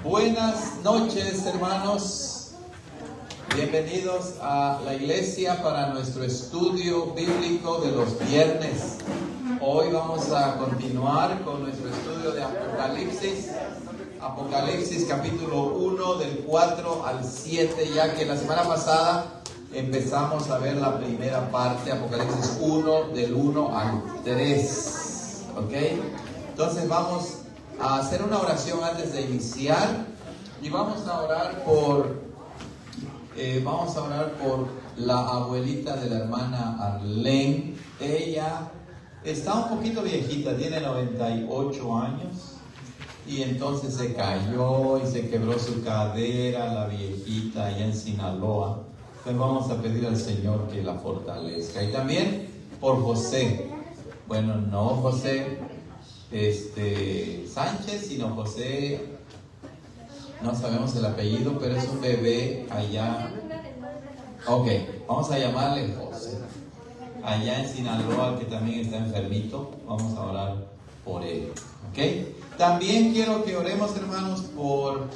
Buenas noches, hermanos. Bienvenidos a la iglesia para nuestro estudio bíblico de los viernes. Hoy vamos a continuar con nuestro estudio de Apocalipsis. Apocalipsis capítulo 1 del 4 al 7, ya que la semana pasada empezamos a ver la primera parte, Apocalipsis 1 del 1 al 3. ¿Ok? Entonces vamos a hacer una oración antes de iniciar y vamos a orar por la abuelita de la hermana Arlene. Ella está un poquito viejita, tiene 98 años y entonces se cayó y se quebró su cadera, la viejita, allá en Sinaloa. Entonces vamos a pedir al Señor que la fortalezca. Y también por José. Bueno, no José Sánchez, sino José, no sabemos el apellido, pero es un bebé allá. Ok, vamos a llamarle José. Allá en Sinaloa, que también está enfermito, vamos a orar por él. Ok, también quiero que oremos, hermanos, por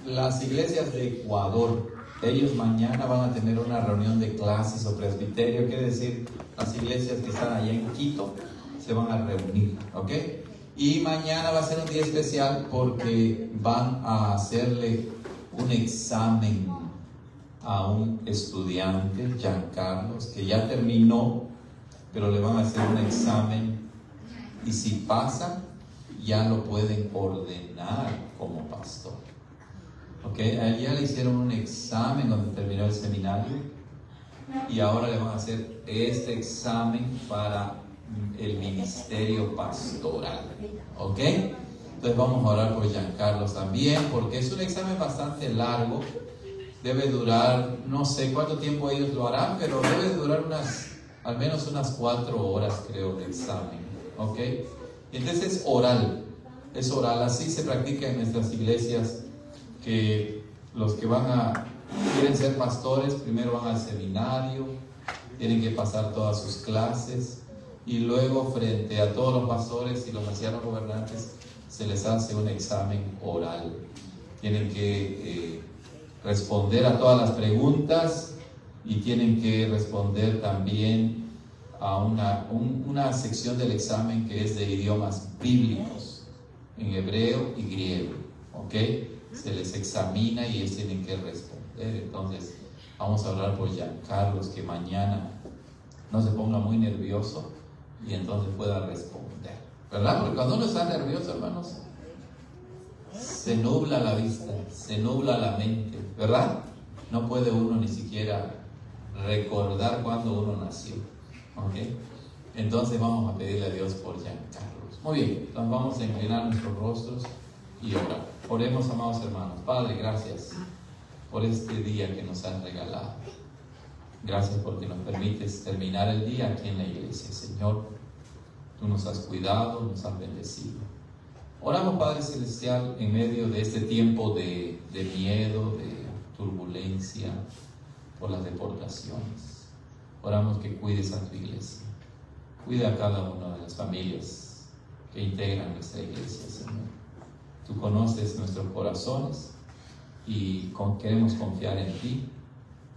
las iglesias de Ecuador. Ellos mañana van a tener una reunión de clases o presbiterio, quiere decir, las iglesias que están allá en Quito se van a reunir, ¿ok? Y mañana va a ser un día especial porque van a hacerle un examen a un estudiante, Giancarlos, que ya terminó, pero le van a hacer un examen y si pasa, ya lo pueden ordenar como pastor. ¿Ok? A él ya le hicieron un examen cuando terminó el seminario y ahora le van a hacer este examen para el ministerio pastoral. ¿Ok? Entonces vamos a orar por Giancarlos también, porque es un examen bastante largo. Debe durar, no sé cuánto tiempo ellos lo harán, pero debe durar al menos unas 4 horas, creo, de examen. ¿Ok? Entonces es oral, así se practica en nuestras iglesias, que los que quieren ser pastores, primero van al seminario, tienen que pasar todas sus clases, y luego frente a todos los pastores y los ancianos gobernantes se les hace un examen oral. Tienen que responder a todas las preguntas y tienen que responder también a una sección del examen que es de idiomas bíblicos, en hebreo y griego. ¿Ok? Se les examina y ellos tienen que responder. Entonces vamos a hablar por Giancarlos, que mañana no se ponga muy nervioso y entonces pueda responder, ¿verdad? Porque cuando uno está nervioso, hermanos, se nubla la vista, se nubla la mente, ¿verdad? No puede uno ni siquiera recordar cuándo uno nació. ¿Ok? Entonces vamos a pedirle a Dios por Giancarlos. Muy bien, entonces vamos a inclinar nuestros rostros y orar. Oremos, amados hermanos. Padre, gracias por este día que nos has regalado. Gracias porque nos permites terminar el día aquí en la iglesia. Señor, tú nos has cuidado, nos has bendecido. Oramos, Padre Celestial, en medio de este tiempo de miedo, de turbulencia, por las deportaciones. Oramos que cuides a tu iglesia. Cuida a cada una de las familias que integran nuestra iglesia, Señor. Tú conoces nuestros corazones y queremos confiar en ti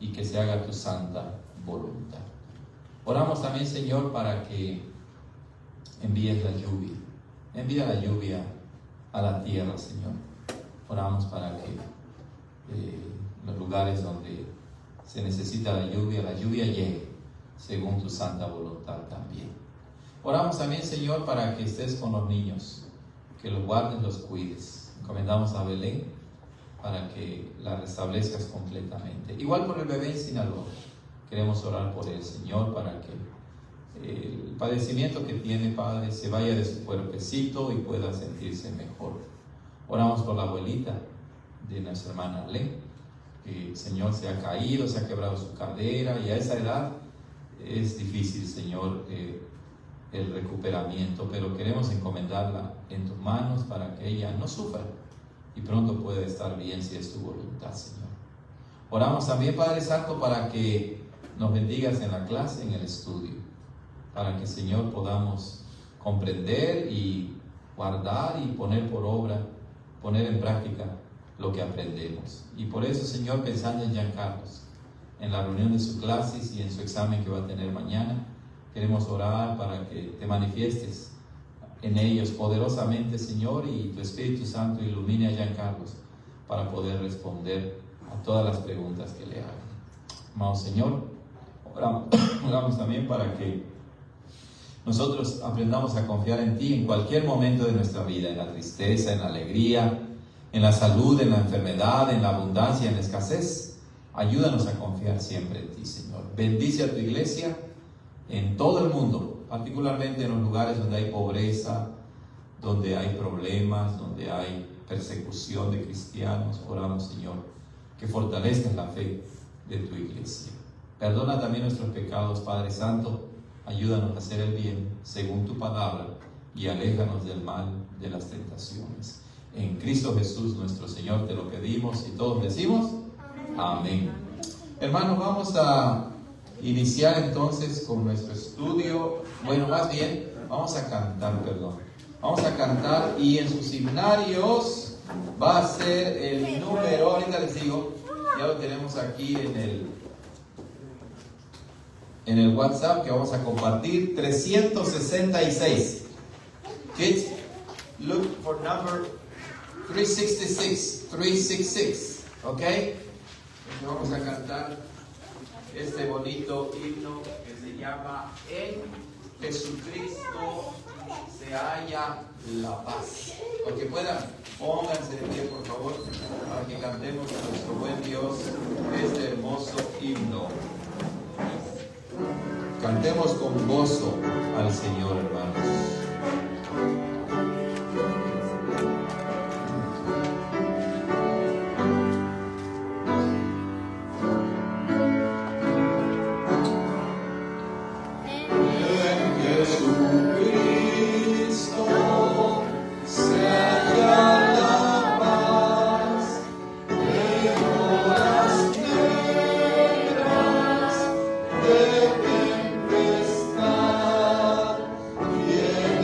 y que se haga tu santa voluntad. Oramos también, Señor, para que envíes la lluvia. Envía la lluvia a la tierra, Señor. Oramos para que los lugares donde se necesita la lluvia llegue según tu santa voluntad también. Oramos también, Señor, para que estés con los niños, que los guardes, los cuides. Encomendamos a Belén para que la restablezcas completamente. Igual por el bebé en Sinaloa, queremos orar por él, Señor, para que el padecimiento que tiene, Padre, se vaya de su cuerpecito y pueda sentirse mejor. Oramos por la abuelita de nuestra hermana Arlene, que, Señor, se ha caído, se ha quebrado su cadera y a esa edad es difícil, Señor, el recuperamiento, pero queremos encomendarla en tus manos para que ella no sufra y pronto pueda estar bien si es tu voluntad, Señor. Oramos también, Padre Santo, para que nos bendigas en la clase, en el estudio, para que, Señor, podamos comprender y guardar y poner por obra, poner en práctica lo que aprendemos. Y por eso, Señor, pensando en Giancarlos, en la reunión de su clase y en su examen que va a tener mañana, queremos orar para que te manifiestes en ellos poderosamente, Señor, y tu Espíritu Santo ilumine a Giancarlos para poder responder a todas las preguntas que le hagan. Amado Señor, oramos también para que nosotros aprendamos a confiar en ti en cualquier momento de nuestra vida, en la tristeza, en la alegría, en la salud, en la enfermedad, en la abundancia, en la escasez. Ayúdanos a confiar siempre en ti, Señor. Bendice a tu iglesia en todo el mundo, particularmente en los lugares donde hay pobreza, donde hay problemas, donde hay persecución de cristianos. Oramos, Señor, que fortalezcas la fe de tu iglesia. Perdona también nuestros pecados, Padre Santo. Ayúdanos a hacer el bien según tu palabra y aléjanos del mal, de las tentaciones. En Cristo Jesús nuestro Señor te lo pedimos y todos decimos amén. Hermanos, vamos a iniciar entonces con nuestro estudio. Bueno, más bien, vamos a cantar, Vamos a cantar, y en sus himnarios va a ser el número, ahorita les digo, ya lo tenemos aquí en el WhatsApp que vamos a compartir, 366. Kids, look for number 366, ¿ok? Entonces vamos a cantar este bonito himno que se llama En Jesucristo se halla la paz. Los que puedan, pónganse de pie, por favor, para que cantemos a nuestro buen Dios este hermoso himno. Cantemos con gozo al Señor, hermanos. Yeah.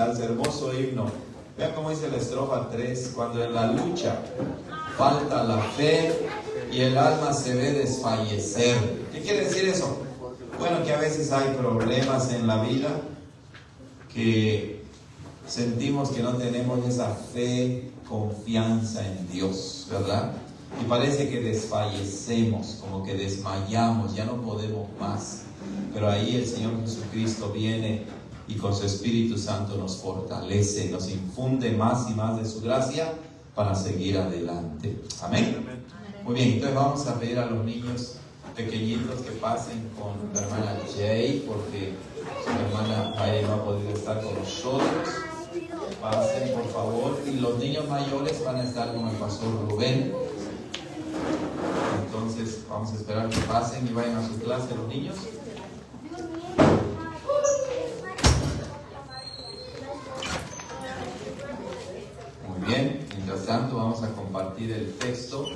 salsa, hermoso himno. Vean cómo dice la estrofa 3, cuando en la lucha falta la fe y el alma se ve desfallecer. ¿Qué quiere decir eso? Bueno, que a veces hay problemas en la vida que sentimos que no tenemos esa fe, confianza en Dios, ¿verdad? Y parece que desfallecemos, como que desmayamos, ya no podemos más. Pero ahí el Señor Jesucristo viene y con su Espíritu Santo nos fortalece, nos infunde más y más de su gracia para seguir adelante. Amén. Muy bien, entonces vamos a pedir a los niños pequeñitos que pasen con la hermana Jay, porque su hermana Jay no ha podido estar con nosotros. Pasen, por favor. Y los niños mayores van a estar con el pastor Rubén. Entonces vamos a esperar que pasen y vayan a su clase los niños. Muy bien, mientras tanto vamos a compartir el texto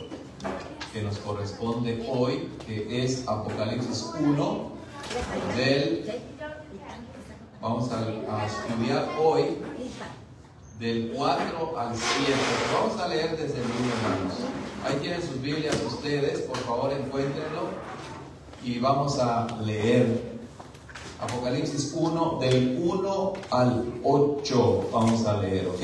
que nos corresponde hoy, que es Apocalipsis 1 vamos a estudiar hoy del 4 al 7. Vamos a leer desde el 1, hermanos. Ahí tienen sus Biblias ustedes, por favor encuéntrenlo y vamos a leer Apocalipsis 1 del 1 al 8. Vamos a leer, ¿ok?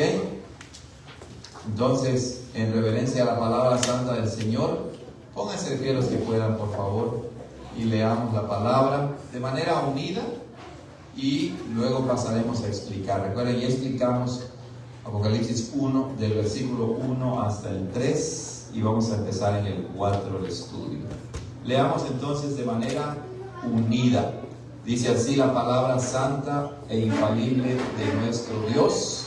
Entonces, en reverencia a la palabra santa del Señor, pónganse de pie los que puedan, por favor, y leamos la palabra de manera unida y luego pasaremos a explicar. Recuerden, ya explicamos Apocalipsis 1 del versículo 1 hasta el 3 y vamos a empezar en el 4 el estudio. Leamos entonces de manera unida. Dice así la palabra santa e infalible de nuestro Dios.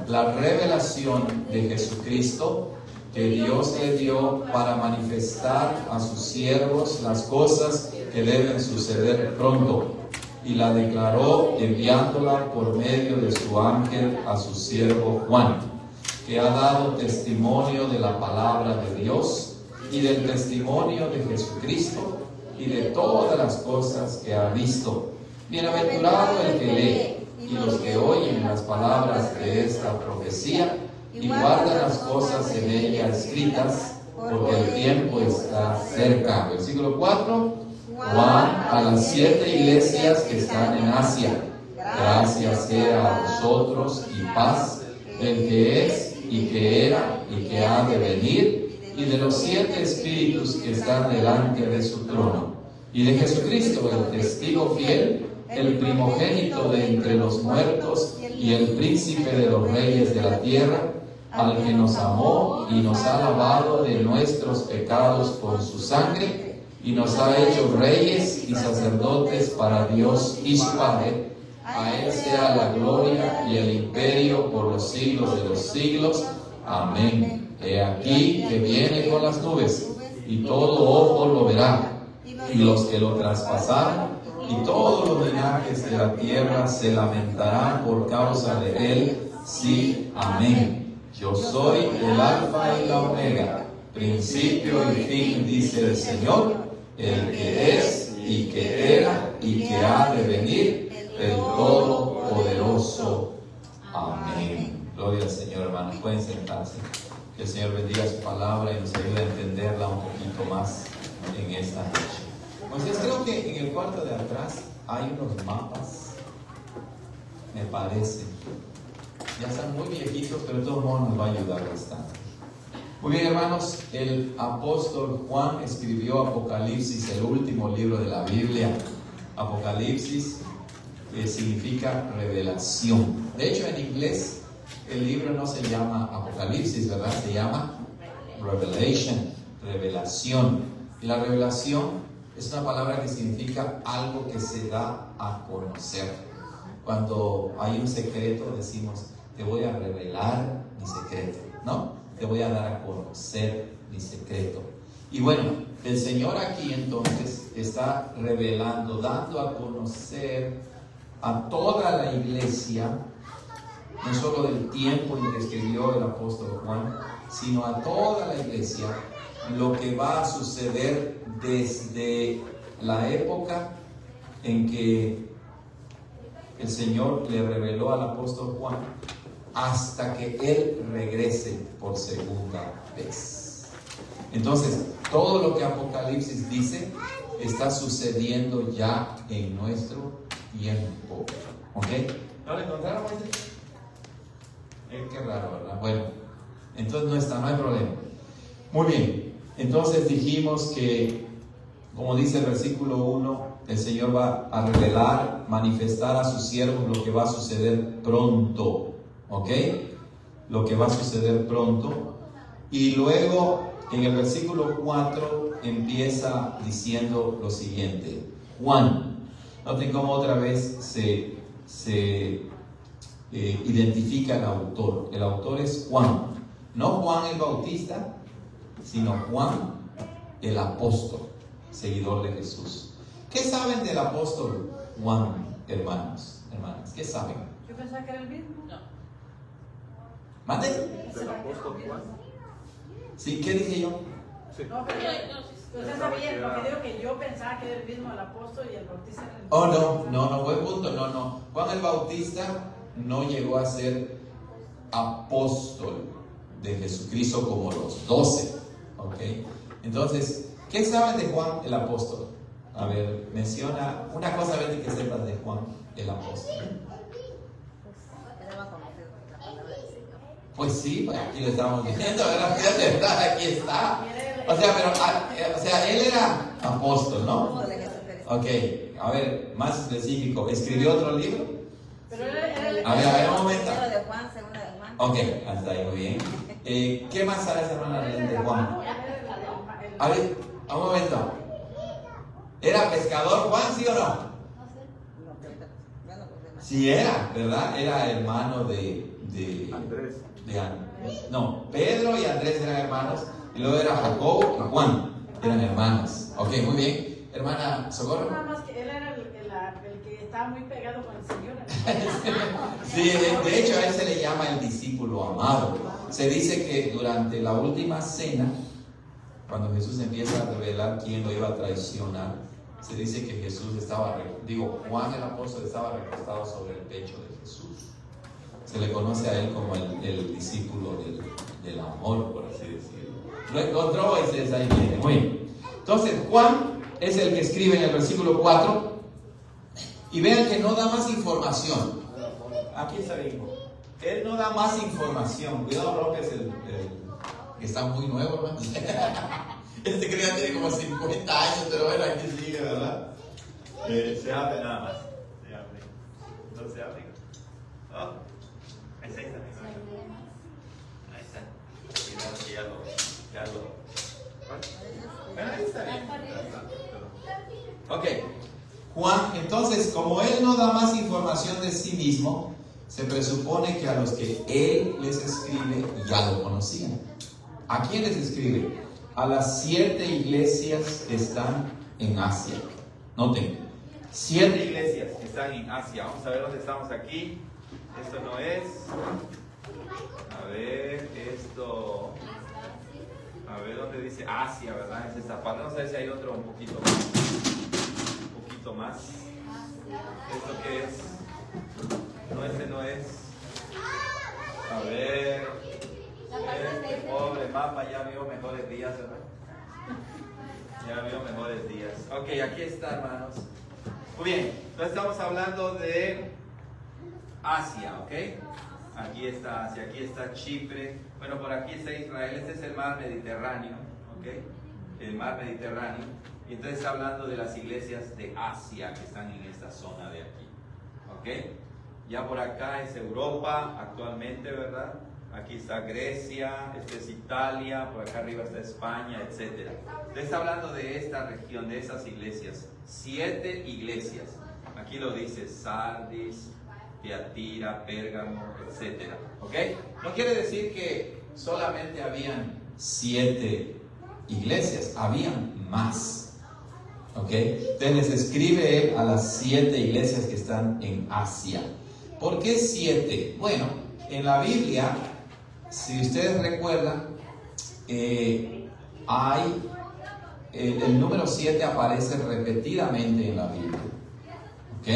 La revelación de Jesucristo que Dios le dio para manifestar a sus siervos las cosas que deben suceder pronto, y la declaró enviándola por medio de su ángel a su siervo Juan, que ha dado testimonio de la palabra de Dios y del testimonio de Jesucristo y de todas las cosas que ha visto. Bienaventurado el que lee y los que oyen las palabras de esta profecía y guardan las cosas en ella escritas, porque el tiempo está cerca. Versículo 4. Juan, a las 7 iglesias que están en Asia, gracias sea a vosotros y paz del que es y que era y que ha de venir, y de los 7 espíritus que están delante de su trono, y de Jesucristo, el testigo fiel, el primogénito de entre los muertos y el príncipe de los reyes de la tierra, al que nos amó y nos ha lavado de nuestros pecados por su sangre y nos ha hecho reyes y sacerdotes para Dios y su Padre. A Él sea la gloria y el imperio por los siglos de los siglos. Amén. He aquí que viene con las nubes, y todo ojo lo verá, y los que lo traspasaron, y todos los linajes de la tierra se lamentarán por causa de Él. Sí, amén. Yo soy el Alfa y la Omega, principio y fin, dice el Señor, el que es y que era y que ha de venir, el Todopoderoso. Amén. Gloria al Señor, hermanos. Pueden sentarse. Que el Señor bendiga su palabra y nos ayude a entenderla un poquito más en esta noche. Pues creo que en el cuarto de atrás hay unos mapas, me parece. Ya están muy viejitos, pero de todos modos nos va a ayudar bastante. Muy bien, hermanos, el apóstol Juan escribió Apocalipsis, el último libro de la Biblia. Apocalipsis significa revelación. De hecho, en inglés el libro no se llama Apocalipsis, ¿verdad? Se llama Revelation, revelación. Y la revelación es una palabra que significa algo que se da a conocer. Cuando hay un secreto decimos, te voy a revelar mi secreto, ¿no? Te voy a dar a conocer mi secreto. Y bueno, el Señor aquí entonces está revelando, dando a conocer a toda la iglesia, no solo del tiempo en que escribió el apóstol Juan, sino a toda la iglesia, lo que va a suceder desde la época en que el Señor le reveló al apóstol Juan hasta que Él regrese por segunda vez. Entonces, todo lo que Apocalipsis dice está sucediendo ya en nuestro tiempo. ¿Ok? ¿No lo encontraron? Qué raro, ¿verdad? Bueno, entonces no hay problema. Muy bien, entonces dijimos que, como dice el versículo 1, el Señor va a revelar, manifestar a sus siervos lo que va a suceder pronto. ¿Ok? Lo que va a suceder pronto. Y luego, en el versículo 4, empieza diciendo lo siguiente. Juan, noten cómo otra vez se identifica el autor. El autor es Juan. No Juan el Bautista, sino Juan el apóstol, seguidor de Jesús. ¿Qué saben del apóstol Juan, hermanos, hermanas? ¿Qué saben? Yo pensaba que era el mismo. No. ¿Mande? ¿Del apóstol Juan? Sí, ¿qué dije yo? Sí. No, pero usted sabía, porque digo que yo pensaba que era el mismo el apóstol y el bautista era el mismo. Oh, no, buen punto, no. Juan el Bautista no llegó a ser apóstol de Jesucristo como los 12, ¿ok? Entonces, ¿qué saben de Juan el apóstol? A ver, menciona una cosa, a ver, que sepas de Juan el apóstol. Pues sí, pues aquí lo estamos diciendo, ¿verdad? Aquí está. O sea, él era apóstol, ¿no? Ok, a ver, más específico. ¿Escribió otro libro? A ver, un momento. Ok, hasta ahí, muy bien. ¿Qué más sabes, hermana, de Juan? A ver, un momento. ¿Era pescador Juan, sí o no? Sí era, ¿verdad? Era hermano de Andrés. No, Pedro y Andrés eran hermanos. Y luego era Jacobo y Juan. Eran hermanos. Ok, muy bien. Hermana Socorro. Nada más que él era el que estaba muy pegado con el Señor. Sí, de hecho a él se le llama el discípulo amado. Se dice que durante la última cena, cuando Jesús empieza a revelar quién lo iba a traicionar, se dice que Juan el apóstol estaba recostado sobre el pecho de Jesús. Se le conoce a él como el discípulo del amor, por así decirlo. Lo encontró y se ahí viene. Muy bien. Entonces, Juan es el que escribe en el versículo 4. Y vean que no da más información. Aquí está bien. Él no da más información. Cuidado, rompes que está muy nuevo, hermano. Este creo que tiene como 50 años, pero bueno, aquí sigue, ¿verdad? Se abre nada más. Se abre. No se abre. Oh. Ahí está. Ahí está. Bueno, ahí está bien. Ok. Juan, entonces, como él no da más información de sí mismo, se presupone que a los que él les escribe ya lo conocían. ¿A quién les escribe? A las 7 iglesias que están en Asia. Noten, 7 iglesias que están en Asia. Vamos a ver dónde estamos aquí. Esto no es. A ver, esto. A ver dónde dice Asia, ¿verdad? Es esta parte. Vamos a ver si hay otro un poquito más. Un poquito más. ¿Esto qué es? No, este no es. A ver. Este pobre mapa ya vio mejores días, ¿verdad? Ya vio mejores días. Ok, aquí está, hermanos. Muy bien, entonces estamos hablando de Asia, ¿ok? Aquí está Asia, aquí está Chipre. Bueno, por aquí está Israel. Este es el mar Mediterráneo, ¿ok? El mar Mediterráneo. Y entonces está hablando de las iglesias de Asia que están en esta zona de aquí, ¿ok? Ya por acá es Europa actualmente, ¿verdad? Aquí está Grecia, este es Italia, por acá arriba está España, etc. Entonces está hablando de esta región, de esas iglesias. 7 iglesias. Aquí lo dice Sardis, Tiatira, Pérgamo, etc. ¿Ok? No quiere decir que solamente habían 7 iglesias, habían más. ¿Ok? Entonces les escribe él a las 7 iglesias que están en Asia. ¿Por qué 7? Bueno, en la Biblia, si ustedes recuerdan, hay el número 7 aparece repetidamente en la Biblia. ¿Ok?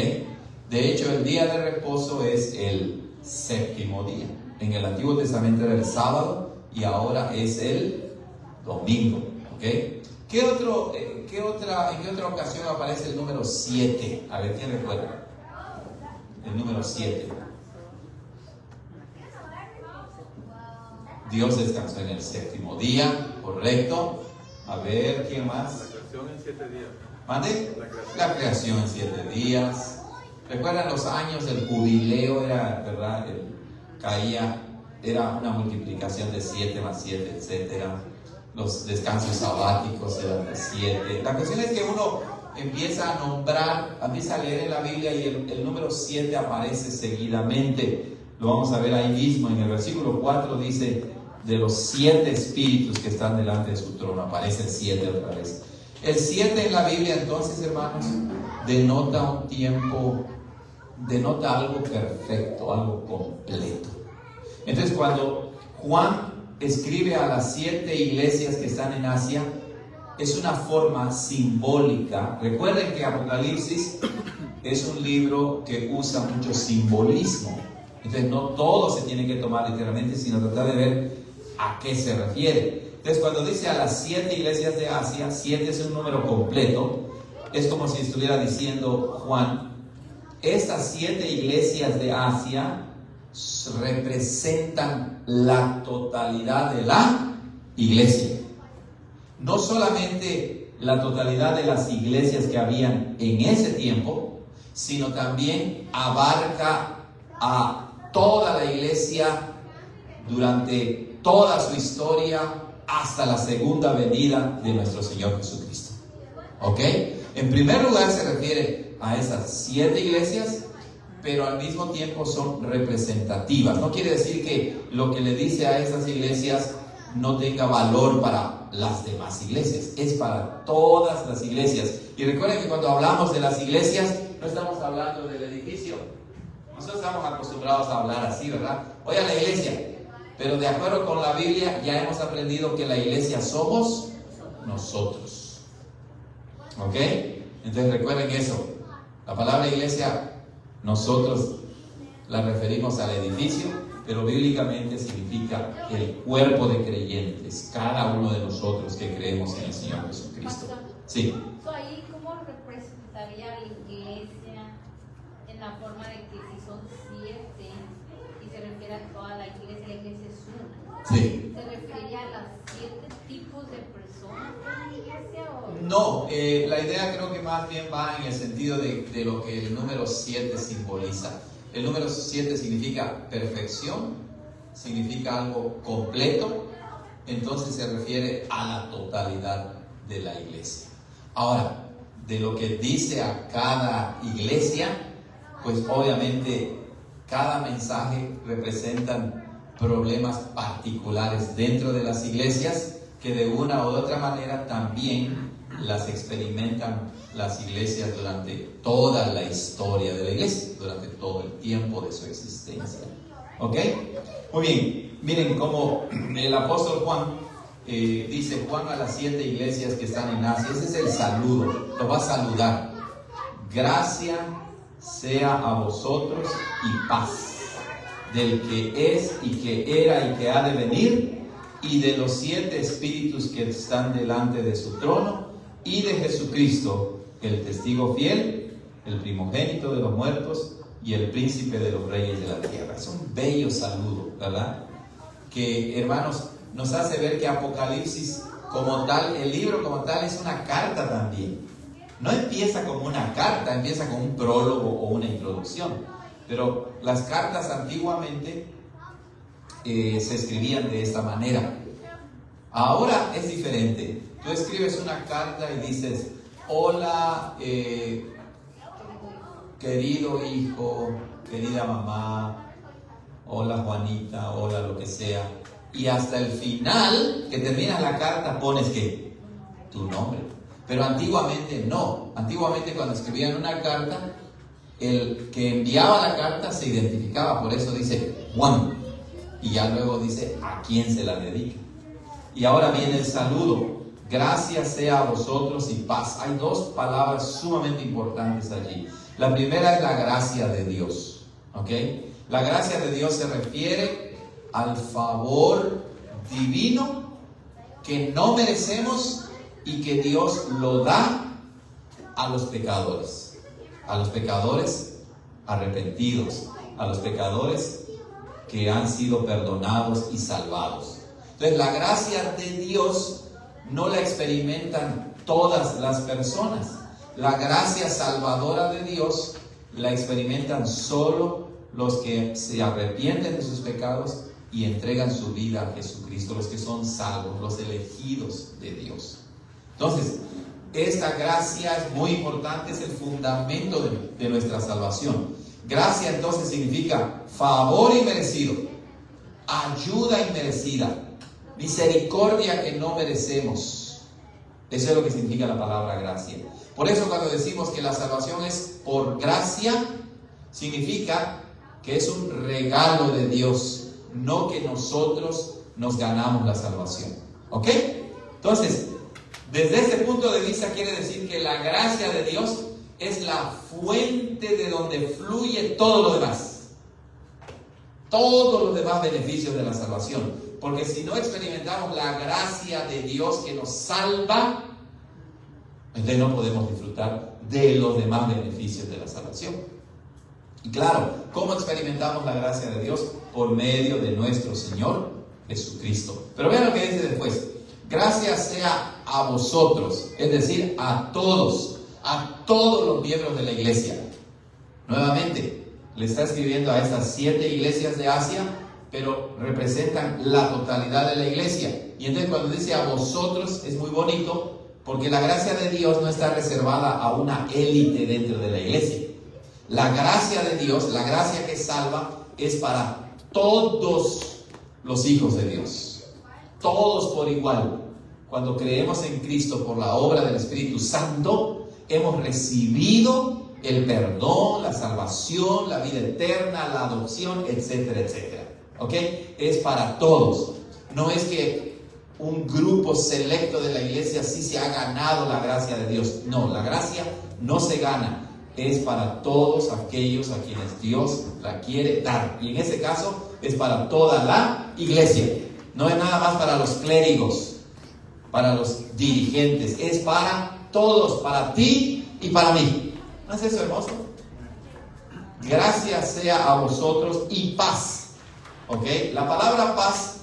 De hecho, el día de reposo es el séptimo día. En el Antiguo Testamento era el sábado y ahora es el domingo. ¿Ok? ¿En qué otra ocasión aparece el número 7? A ver, ¿quién recuerda? El número 7. Dios descansó en el séptimo día, correcto. A ver, ¿quién más? La creación en 7 días. ¿Mande? La creación en 7 días. ¿Recuerdan los años del jubileo? Era, ¿verdad? Era una multiplicación de 7 más 7, etcétera. Los descansos sabáticos eran de 7. La cuestión es que uno empieza a nombrar, empieza a leer en la Biblia y el número 7 aparece seguidamente. Lo vamos a ver ahí mismo. En el versículo 4 dice: de los 7 espíritus que están delante de su trono. Aparece el 7 otra vez. El 7 en la Biblia, entonces, hermanos, denota un tiempo, denota algo perfecto, algo completo. Entonces, cuando Juan escribe a las 7 iglesias que están en Asia, es una forma simbólica. Recuerden que Apocalipsis es un libro que usa mucho simbolismo. Entonces, no todo se tiene que tomar literalmente, sino tratar de ver a qué se refiere. Entonces, cuando dice a las 7 iglesias de Asia, 7 es un número completo. Es como si estuviera diciendo Juan: estas 7 iglesias de Asia representan la totalidad de la iglesia. No solamente la totalidad de las iglesias que habían en ese tiempo, sino también abarca a toda la iglesia durante toda su historia hasta la segunda venida de nuestro Señor Jesucristo. ¿Ok? En primer lugar se refiere a esas 7 iglesias, pero al mismo tiempo son representativas. No quiere decir que lo que le dice a esas iglesias no tenga valor para las demás iglesias. Es para todas las iglesias. Y recuerden que cuando hablamos de las iglesias, no estamos hablando del edificio. Nosotros estamos acostumbrados a hablar así, ¿verdad? Voy a la iglesia. Pero de acuerdo con la Biblia, ya hemos aprendido que la iglesia somos nosotros. ¿Ok? Entonces recuerden eso. La palabra iglesia, nosotros la referimos al edificio, pero bíblicamente significa el cuerpo de creyentes, cada uno de nosotros que creemos en el Señor Jesucristo. Sí. Ahí, ¿cómo representaría la iglesia en la forma de que si son 7 y se refiere a toda la iglesia es una? Sí. ¿Se referiría a las 7 tipos de personas de la iglesia? ¿O? No, la idea creo que más bien va en el sentido de lo que el número 7 simboliza. El número 7 significa perfección, significa algo completo, entonces se refiere a la totalidad de la iglesia. Ahora, de lo que dice a cada iglesia, pues obviamente cada mensaje representa problemas particulares dentro de las iglesias que de una u otra manera también las experimentan las iglesias durante toda la historia de la iglesia, durante todo el tiempo de su existencia. ¿Ok? Muy bien, miren cómo el apóstol Juan dice: Juan a las 7 iglesias que están en Asia. Ese es el saludo, lo va a saludar. Gracia sea a vosotros y paz del que es y que era y que ha de venir, y de los 7 espíritus que están delante de su trono, y de Jesucristo, el testigo fiel, el primogénito de los muertos y el príncipe de los reyes de la tierra. Es un bello saludo, ¿verdad? Que, hermanos, nos hace ver que Apocalipsis como tal, el libro como tal, es una carta también. No empieza como una carta, empieza con un prólogo o una introducción. Pero las cartas antiguamente se escribían de esta manera. Ahora es diferente. Tú escribes una carta y dices: hola, querido hijo, querida mamá, hola Juanita, hola lo que sea. Y hasta el final, que termina la carta, pones ¿qué? Tu nombre. Pero antiguamente no. Antiguamente cuando escribían una carta, el que enviaba la carta se identificaba. Por eso dice Juan. Y ya luego dice a quién se la dedica. Y ahora viene el saludo. Gracia sea a vosotros y paz. Hay dos palabras sumamente importantes allí. La primera es la gracia de Dios. ¿Ok? La gracia de Dios se refiere al favor divino que no merecemos y que Dios lo da a los pecadores arrepentidos, a los pecadores que han sido perdonados y salvados. Entonces, la gracia de Dios no la experimentan todas las personas. La gracia salvadora de Dios la experimentan solo los que se arrepienten de sus pecados y entregan su vida a Jesucristo, los que son salvos, los elegidos de Dios. Entonces, esta gracia es muy importante, es el fundamento de nuestra salvación. Gracia entonces significa favor inmerecido, ayuda inmerecida, misericordia que no merecemos. Eso es lo que significa la palabra gracia. Por eso cuando decimos que la salvación es por gracia, significa que es un regalo de Dios, no que nosotros nos ganamos la salvación. ¿Ok? Entonces, desde este punto de vista quiere decir que la gracia de Dios es la fuente de donde fluye todo lo demás. Todos los demás beneficios de la salvación. Porque si no experimentamos la gracia de Dios que nos salva, entonces no podemos disfrutar de los demás beneficios de la salvación. Y claro, ¿cómo experimentamos la gracia de Dios? Por medio de nuestro Señor Jesucristo. Pero vean lo que dice después. Gracias sea a vosotros, es decir, a todos los miembros de la iglesia. Nuevamente, le está escribiendo a estas 7 iglesias de Asia, pero representan la totalidad de la iglesia. Y entonces cuando dice a vosotros es muy bonito, porque la gracia de Dios no está reservada a una élite dentro de la iglesia. La gracia de Dios, la gracia que salva, es para todos los hijos de Dios. Todos por igual. Cuando creemos en Cristo por la obra del Espíritu Santo, hemos recibido el perdón, la salvación, la vida eterna, la adopción, etcétera, etcétera. ¿Ok? Es para todos. No es que un grupo selecto de la iglesia sí se ha ganado la gracia de Dios. No, la gracia no se gana. Es para todos aquellos a quienes Dios la quiere dar. Y en ese caso es para toda la iglesia. No es nada más para los clérigos, para los dirigentes. Es para todos, para ti y para mí. ¿No es eso hermoso? Gracias sea a vosotros y paz. ¿Ok? La palabra paz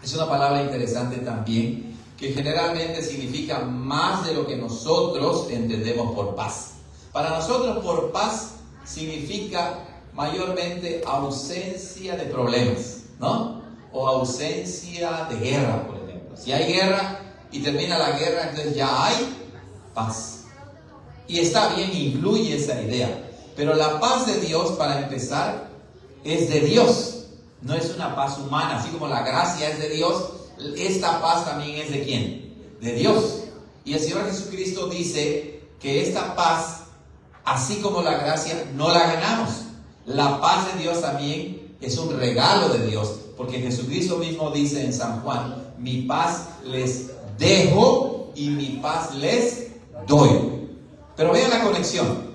es una palabra interesante también, que generalmente significa más de lo que nosotros entendemos por paz. Para nosotros por paz significa mayormente ausencia de problemas, ¿no? O ausencia de guerra, por ejemplo. Si hay guerra y termina la guerra, entonces ya hay paz. Y está bien, incluye esa idea. Pero la paz de Dios, para empezar, es de Dios. No es una paz humana. Así como la gracia es de Dios, esta paz también es ¿de quién? De Dios. Y el Señor Jesucristo dice que esta paz, así como la gracia, no la ganamos. La paz de Dios también es un regalo de Dios. Porque Jesucristo mismo dice en San Juan: mi paz les dejo y mi paz les doy. Pero vean la conexión.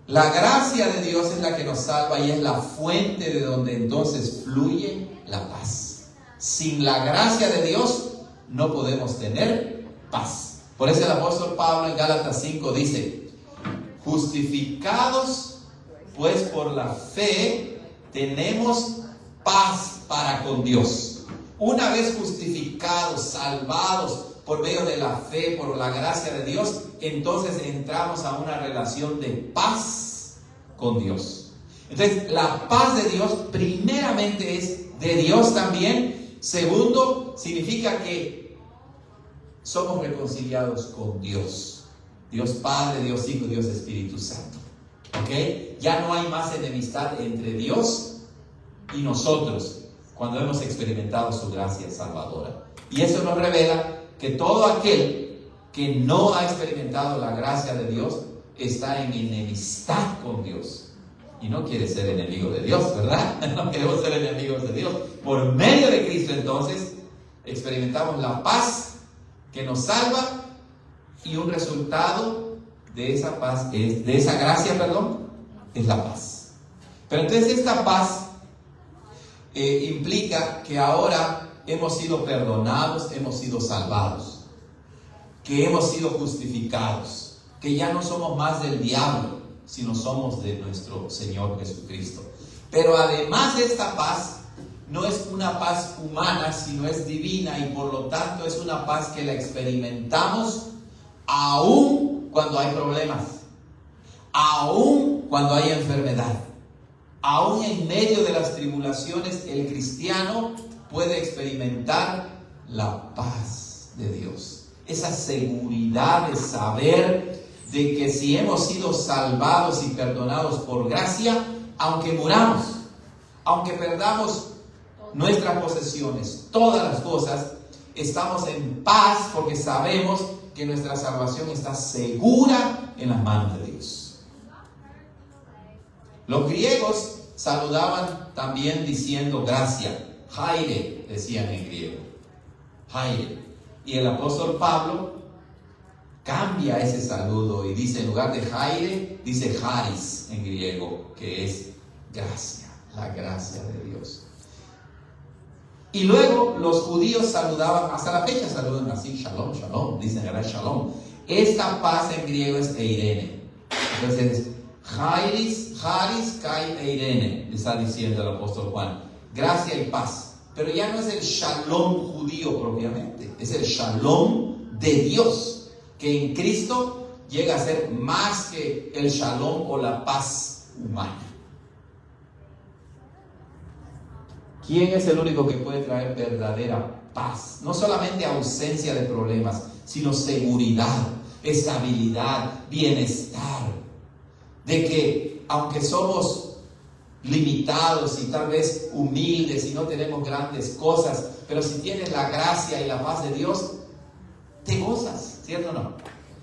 La gracia de Dios es la que nos salva y es la fuente de donde entonces fluye la paz. Sin la gracia de Dios no podemos tener paz. Por eso el apóstol Pablo en Gálatas 5 dice: justificados pues por la fe tenemos paz para con Dios. Una vez justificados, salvados por medio de la fe, por la gracia de Dios, entonces entramos a una relación de paz con Dios. Entonces, la paz de Dios primeramente es de Dios también. Segundo, significa que somos reconciliados con Dios. Dios Padre, Dios Hijo, Dios Espíritu Santo. ¿Ok? Ya no hay más enemistad entre Dios y nosotros cuando hemos experimentado su gracia salvadora. Y eso nos revela que todo aquel que no ha experimentado la gracia de Dios está en enemistad con Dios y no quiere ser enemigo de Dios, ¿verdad? No queremos ser enemigos de Dios. Por medio de Cristo entonces experimentamos la paz que nos salva, y un resultado de esa paz, de esa gracia, es la paz. Pero entonces esta paz implica que ahora hemos sido perdonados, hemos sido salvados, que hemos sido justificados, que ya no somos más del diablo, sino somos de nuestro Señor Jesucristo. Pero además de esta paz, no es una paz humana, sino es divina, y por lo tanto es una paz que la experimentamos aún cuando hay problemas, aún cuando hay enfermedad, aún en medio de las tribulaciones. El cristiano puede experimentar la paz de Dios, esa seguridad de saber de que si hemos sido salvados y perdonados por gracia, aunque muramos, aunque perdamos nuestras posesiones, todas las cosas, estamos en paz porque sabemos que nuestra salvación está segura en las manos de Dios. Los griegos saludaban también diciendo gracia. Haire decían en griego. Haire. Y el apóstol Pablo cambia ese saludo y dice, en lugar de Haire, dice Charis en griego, que es gracia, la gracia de Dios. Y luego los judíos saludaban, hasta la fecha saludan así, shalom, shalom, dicen shalom. Esta paz en griego es eirene. Entonces, Charis, kai eirene, está diciendo el apóstol Juan. Gracia y paz. Pero ya no es el shalom judío propiamente, es el shalom de Dios, que en Cristo llega a ser más que el shalom o la paz humana. ¿Quién es el único que puede traer verdadera paz? No solamente ausencia de problemas, sino seguridad, estabilidad, bienestar. De que aunque somos limitados y tal vez humildes y no tenemos grandes cosas, pero si tienes la gracia y la paz de Dios, te gozas, ¿cierto o no?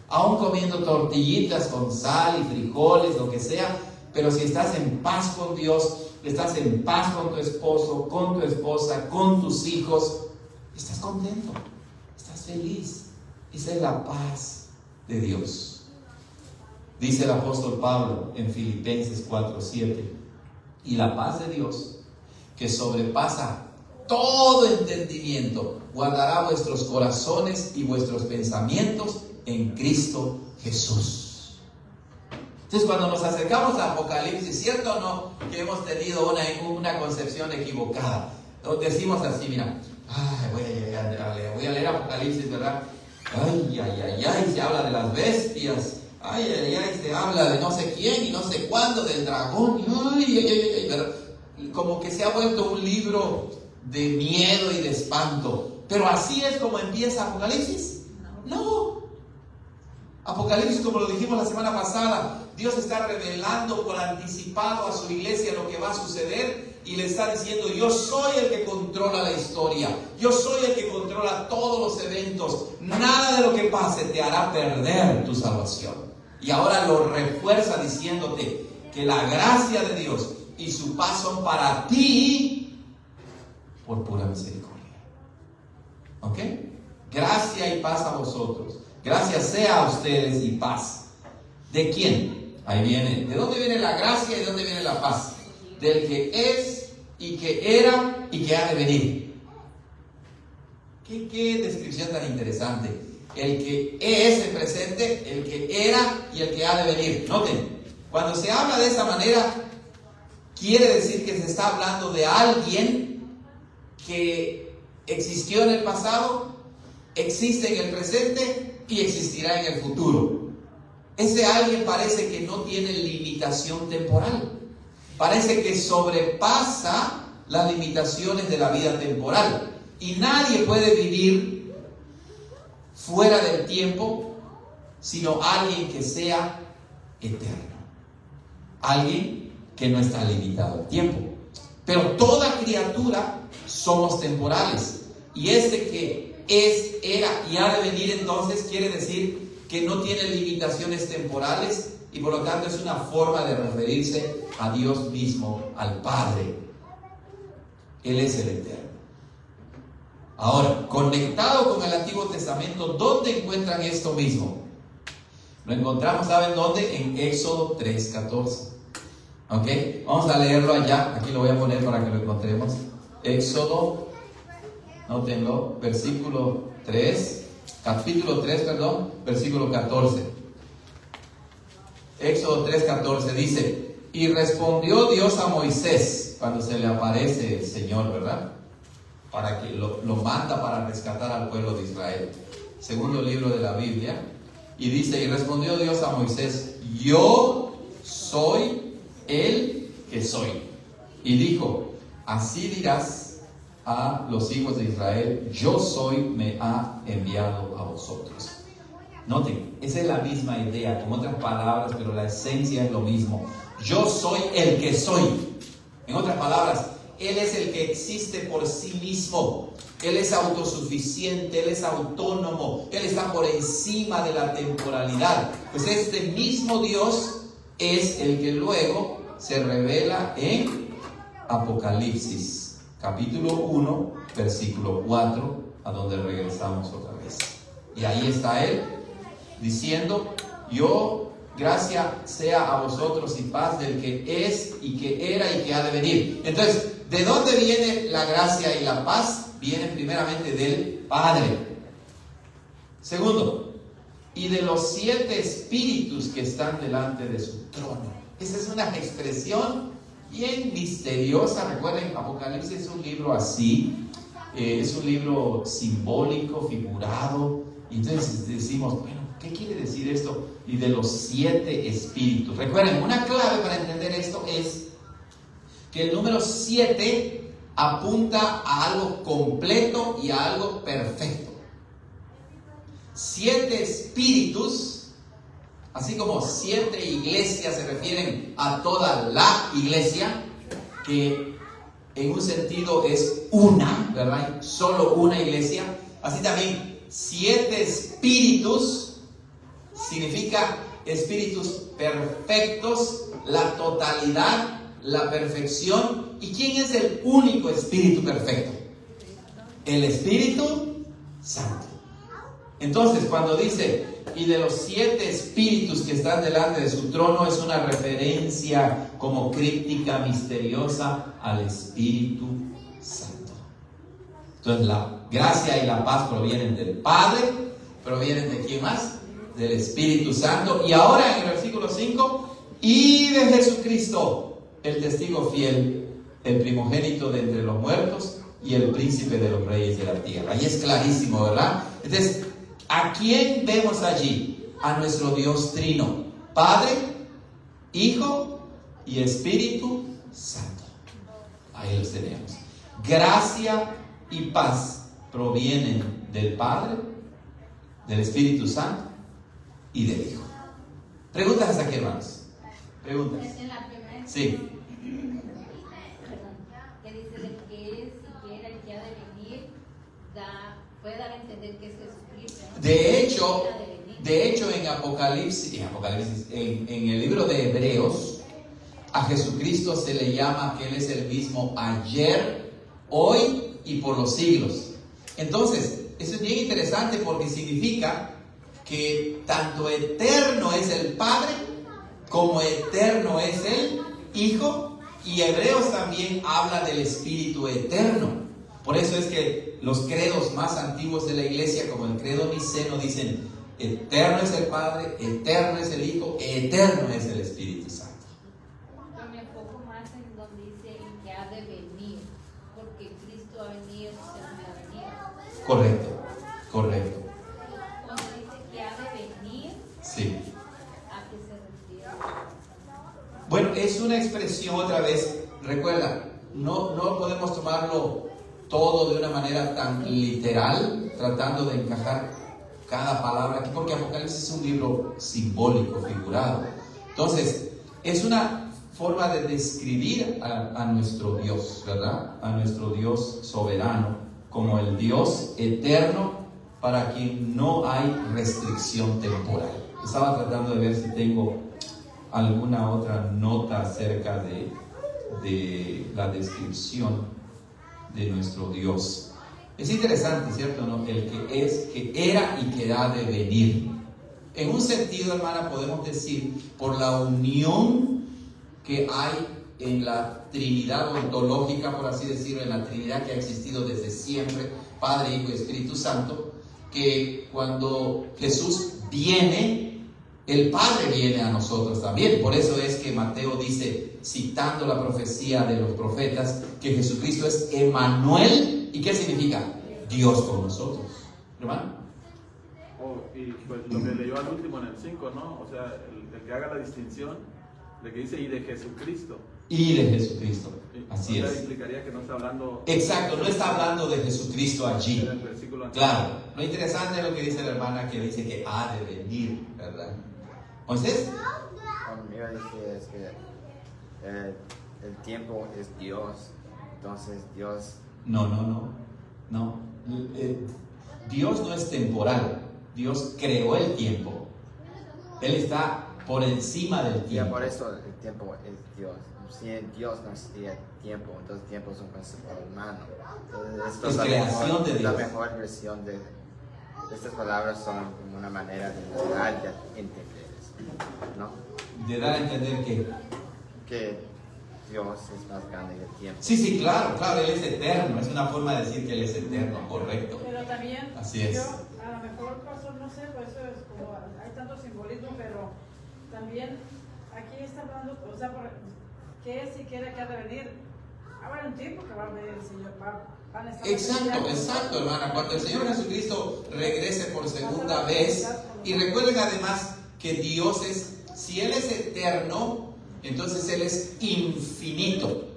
Aún comiendo tortillitas con sal y frijoles, lo que sea, pero si estás en paz con Dios, estás en paz con tu esposo, con tu esposa, con tus hijos, estás contento, estás feliz. Esa es la paz de Dios. Dice el apóstol Pablo en Filipenses 4:7, y la paz de Dios, que sobrepasa todo entendimiento, guardará vuestros corazones y vuestros pensamientos en Cristo Jesús. Entonces, cuando nos acercamos a Apocalipsis, ¿cierto o no que hemos tenido una concepción equivocada? Decimos así, mira, voy a leer Apocalipsis, ¿verdad? Se habla de las bestias, se habla de no sé quién y no sé cuándo, del dragón, ¿verdad? Como que se ha vuelto un libro de miedo y de espanto. Pero así es como empieza Apocalipsis. No. Apocalipsis, como lo dijimos la semana pasada, Dios está revelando por anticipado a su iglesia lo que va a suceder y le está diciendo: yo soy el que controla la historia, yo soy el que controla todos los eventos, nada de lo que pase te hará perder tu salvación. Y ahora lo refuerza diciéndote que la gracia de Dios y su paz son para ti por pura misericordia. ¿Ok? Gracia y paz a vosotros. Gracia sea a ustedes y paz. ¿De quién? Ahí viene. ¿De dónde viene la gracia y de dónde viene la paz? Del que es y que era y que ha de venir. ¿Qué descripción tan interesante? El que es el presente, el que era y el que ha de venir. Noten, cuando se habla de esa manera, quiere decir que se está hablando de alguien que existió en el pasado, existe en el presente y existirá en el futuro. Ese alguien parece que no tiene limitación temporal. Parece que sobrepasa las limitaciones de la vida temporal. Y nadie puede vivir fuera del tiempo, sino alguien que sea eterno. Alguien que no está limitado al tiempo. Pero toda criatura somos temporales. Y este que es, era y ha de venir, entonces quiere decir que no tiene limitaciones temporales y por lo tanto es una forma de referirse a Dios mismo, al Padre. Él es el eterno. Ahora, conectado con el Antiguo Testamento, ¿dónde encuentran esto mismo? Lo encontramos, ¿saben dónde? En Éxodo 3:14. ¿Ok? Vamos a leerlo allá. Aquí lo voy a poner para que lo encontremos. Éxodo, nótenlo, capítulo 3, versículo 14. Éxodo 3:14 dice: y respondió Dios a Moisés, cuando se le aparece el Señor, ¿verdad? Para que lo manda para rescatar al pueblo de Israel. Segundo libro de la Biblia. Y dice: y respondió Dios a Moisés: yo soy el que soy. Y dijo: así dirás a los hijos de Israel: yo soy, me ha enviado a vosotros. Noten, esa es la misma idea, con otras palabras, pero la esencia es lo mismo. Yo soy el que soy. En otras palabras, Él es el que existe por sí mismo. Él es autosuficiente, Él es autónomo, Él está por encima de la temporalidad. Pues este mismo Dios es el que luego se revela en Apocalipsis, capítulo 1, versículo 4, a donde regresamos otra vez. Y ahí está Él diciendo: yo, gracia sea a vosotros y paz del que es y que era y que ha de venir. Entonces, ¿de dónde viene la gracia y la paz? Vienen primeramente del Padre. Segundo, y de los 7 espíritus que están delante de su trono. Esa es una expresión bien misteriosa. Recuerden, Apocalipsis es un libro así, es un libro simbólico, figurado. Y entonces decimos, bueno, ¿qué quiere decir esto? Y de los 7 espíritus. Recuerden, una clave para entender esto es que el número 7 apunta a algo completo y a algo perfecto. 7 espíritus, así como 7 iglesias se refieren a toda la iglesia, que en un sentido es una, ¿verdad? Solo una iglesia. Así también 7 espíritus significa espíritus perfectos, la totalidad, la perfección. ¿Y quién es el único espíritu perfecto? El Espíritu Santo. Entonces, cuando dice: y de los 7 espíritus que están delante de su trono, es una referencia como críptica, misteriosa al Espíritu Santo. Entonces, la gracia y la paz provienen del Padre. ¿Provienen de quién más? Del Espíritu Santo. Y ahora en el versículo 5: y de Jesucristo, el testigo fiel, el primogénito de entre los muertos y el príncipe de los reyes de la tierra. Ahí es clarísimo, ¿verdad? Entonces, ¿a quién vemos allí? A nuestro Dios trino: Padre, Hijo y Espíritu Santo. Ahí los tenemos. Gracia y paz provienen del Padre, del Espíritu Santo y del Hijo. ¿Preguntas hasta aquí, hermanos? ¿Preguntas? En la primera. Sí. Que dice de que es y que era y que ha de venir, puede dar a entender que es Jesucristo, ¿no? De hecho en Apocalipsis, en el libro de Hebreos, a Jesucristo se le llama que Él es el mismo ayer, hoy y por los siglos. Entonces, eso es bien interesante porque significa que tanto eterno es el Padre como eterno es el Hijo. Y Hebreos también habla del Espíritu eterno. Por eso es que los credos más antiguos de la iglesia, como el credo niceno, dicen: eterno es el Padre, eterno es el Hijo, eterno es el Espíritu Santo. Yo me enfoco más en donde dice que ha de venir, porque Cristo ha venido, según ha venido. Correcto. Cuando dice que ha de venir, Sí. ¿a qué se refiere? Bueno, es una expresión, otra vez, recuerda, no podemos tomarlo todo de una manera tan literal, tratando de encajar cada palabra aquí, porque Apocalipsis es un libro simbólico, figurado. Entonces, es una forma de describir a nuestro Dios, ¿verdad? A nuestro Dios soberano, como el Dios eterno, para quien no hay restricción temporal. Estaba tratando de ver si tengo alguna otra nota acerca de la descripción de nuestro Dios. Es interesante, ¿cierto? ¿No? El que es, que era y que ha de venir. En un sentido, hermana, podemos decir, por la unión que hay en la Trinidad ontológica, por así decirlo, en la Trinidad que ha existido desde siempre, Padre, Hijo y Espíritu Santo, que cuando Jesús viene, el Padre viene a nosotros también. Por eso es que Mateo dice, citando la profecía de los profetas, que Jesucristo es Emmanuel. ¿Y qué significa? Dios con nosotros. ¿Hermano? Y pues lo que leyó al último en el 5, ¿no? O sea, el que haga la distinción de que dice y de Jesucristo. Y de Jesucristo. Así es. Implicaría que no está hablando. Exacto, no está hablando de Jesucristo allí. En el versículo anterior. Claro. Lo interesante es lo que dice la hermana, que dice que ha de venir, ¿verdad? Moisés. Conmigo dice es que el tiempo es Dios. Entonces Dios. No. Dios no es temporal. Dios creó el tiempo. Él está por encima del Ya tiempo. por eso el tiempo es Dios. Si Dios no sería tiempo, entonces tiempo es un concepto humano. Entonces, esto Es la creación mejor, de Dios. La mejor versión de estas palabras son como una manera de dar y entender eso, ¿no? De dar a entender Que Dios es más grande que el tiempo. Sí, claro, Él es eterno. Es una forma de decir que Él es eterno, correcto. Pero también, Así es. yo a lo mejor, pastor, no sé, pues eso es como, hay tanto simbolismo, pero también aquí está hablando, o sea, que si quiere que ha de venir, habrá un tiempo que va a venir el Señor, van a estar. Exacto, hermana. Cuando el Señor Jesucristo regrese por segunda vez, y recuerden además que Dios es, si Él es eterno, entonces Él es infinito.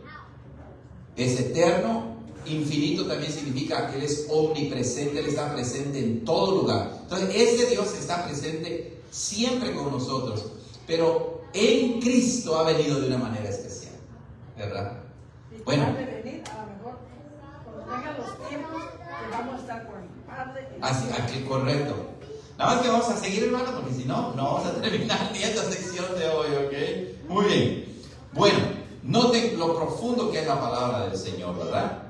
Es eterno, infinito también significa que Él es omnipresente, Él está presente en todo lugar. Entonces, ese Dios está presente siempre con nosotros, pero en Cristo ha venido de una manera especial, ¿verdad? Bueno. De venir, a lo mejor, cuando vengan los tiempos, que vamos a estar con el Padre. Así, aquí, correcto. Nada más que vamos a seguir, hermano, porque si no, no vamos a terminar ni esta sección de hoy, ¿ok? Muy bien. Bueno, noten lo profundo que es la palabra del Señor, ¿verdad?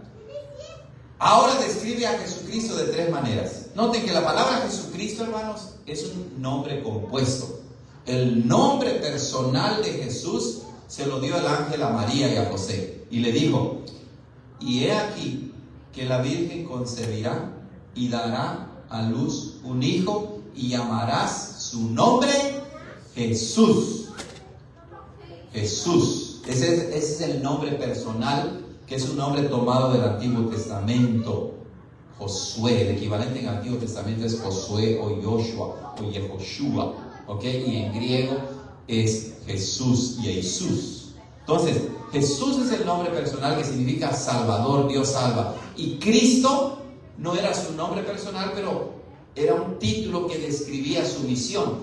Ahora describe a Jesucristo de tres maneras. Noten que la palabra Jesucristo, hermanos, es un nombre compuesto. El nombre personal de Jesús se lo dio el ángel a María y a José. Y le dijo, y he aquí que la Virgen concebirá y dará a luz un hijo y llamarás su nombre Jesús. Jesús. Ese es el nombre personal, que es un nombre tomado del Antiguo Testamento. Josué, el equivalente en el Antiguo Testamento es Josué o Joshua o Yehoshua, ¿ok? Y en griego es Jesús, Jesús. Entonces, Jesús es el nombre personal que significa Salvador, Dios salva. Y Cristo no era su nombre personal, pero era un título que describía su misión.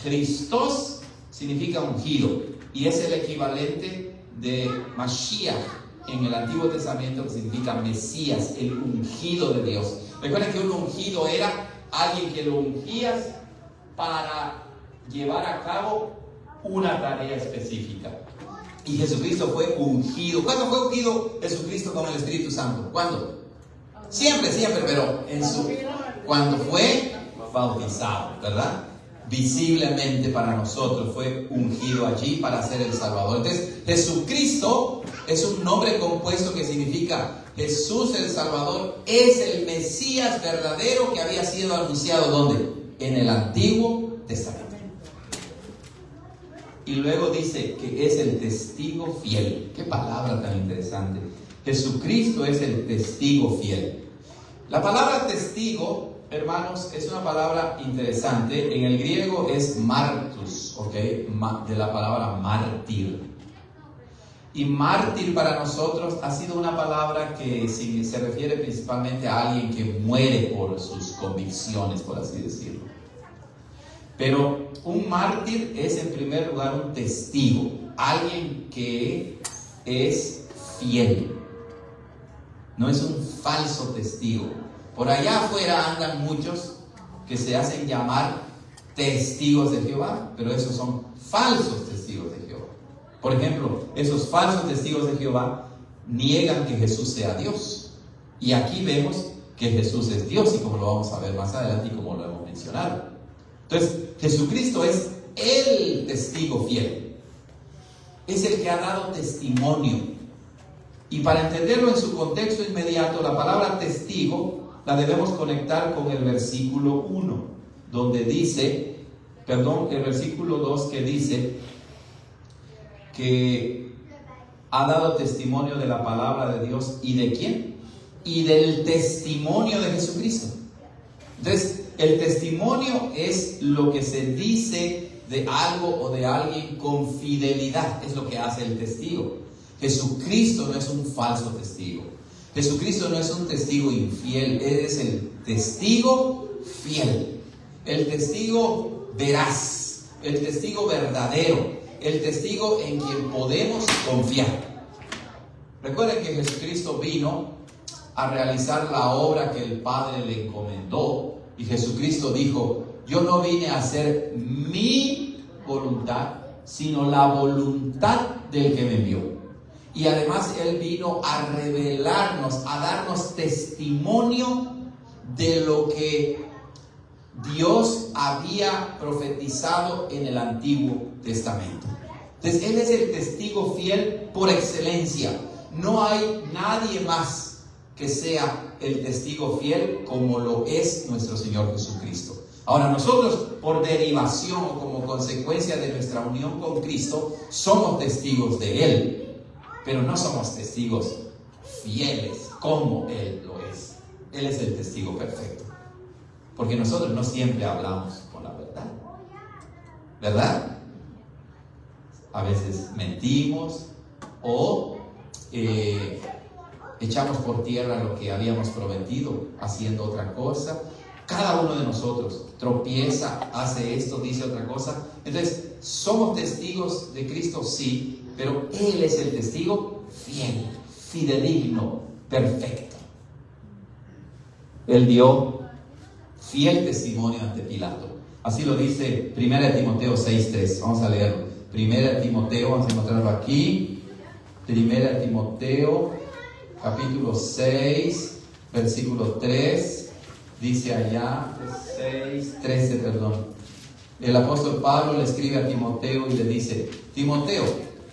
Christos significa ungido y es el equivalente de Mashiach en el Antiguo Testamento, que significa Mesías, el ungido de Dios. Recuerden que un ungido era alguien que lo ungías para llevar a cabo una tarea específica. Y Jesucristo fue ungido. ¿Cuándo fue ungido Jesucristo con el Espíritu Santo? ¿Cuándo? Siempre, pero cuando fue bautizado, ¿verdad? Visiblemente para nosotros fue ungido allí para ser el Salvador. Entonces, Jesucristo es un nombre compuesto que significa Jesús el Salvador es el Mesías verdadero que había sido anunciado ¿dónde? En el Antiguo Testamento. Y luego dice que es el testigo fiel. Qué palabra tan interesante. Jesucristo es el testigo fiel. La palabra testigo, hermanos, es una palabra interesante. En el griego es martus, ¿ok? De la palabra mártir. Y mártir para nosotros ha sido una palabra que se refiere principalmente a alguien que muere por sus convicciones, por así decirlo. Pero un mártir es en primer lugar un testigo, alguien que es fiel. No es un falso testigo. Por allá afuera andan muchos que se hacen llamar testigos de Jehová, pero esos son falsos testigos de Jehová. Por ejemplo, esos falsos testigos de Jehová niegan que Jesús sea Dios. Y aquí vemos que Jesús es Dios, y como lo vamos a ver más adelante y como lo hemos mencionado. Entonces, Jesucristo es el testigo fiel. Es el que ha dado testimonio. Y para entenderlo en su contexto inmediato, la palabra testigo la debemos conectar con el versículo 1, donde dice, el versículo 2, que dice que ha dado testimonio de la palabra de Dios. ¿Y de quién? Y del testimonio de Jesucristo. Entonces, el testimonio es lo que se dice de algo o de alguien con fidelidad. Es lo que hace el testigo. Jesucristo no es un falso testigo. Jesucristo no es un testigo infiel. Él es el testigo fiel, el testigo veraz, el testigo verdadero, el testigo en quien podemos confiar. Recuerden que Jesucristo vino a realizar la obra que el Padre le encomendó, y Jesucristo dijo: yo no vine a hacer mi voluntad, sino la voluntad del que me envió. Y además Él vino a revelarnos, a darnos testimonio de lo que Dios había profetizado en el Antiguo Testamento. Entonces Él es el testigo fiel por excelencia. No hay nadie más que sea el testigo fiel como lo es nuestro Señor Jesucristo. Ahora, nosotros, por derivación o como consecuencia de nuestra unión con Cristo, somos testigos de Él, pero no somos testigos fieles como Él lo es. Él es el testigo perfecto, porque nosotros no siempre hablamos con la verdad, ¿verdad? A veces mentimos o echamos por tierra lo que habíamos prometido haciendo otra cosa. Cada uno de nosotros tropieza, hace esto, dice otra cosa. Entonces, somos testigos de Cristo, sí, pero Él es el testigo fiel, fidedigno, perfecto. Él dio fiel testimonio ante Pilato. Así lo dice 1 Timoteo 6:3. Vamos a leerlo. 1 Timoteo, vamos a encontrarlo aquí. 1 Timoteo, capítulo 6, versículo 3. Dice allá, 13, perdón. El apóstol Pablo le escribe a Timoteo y le dice: Timoteo,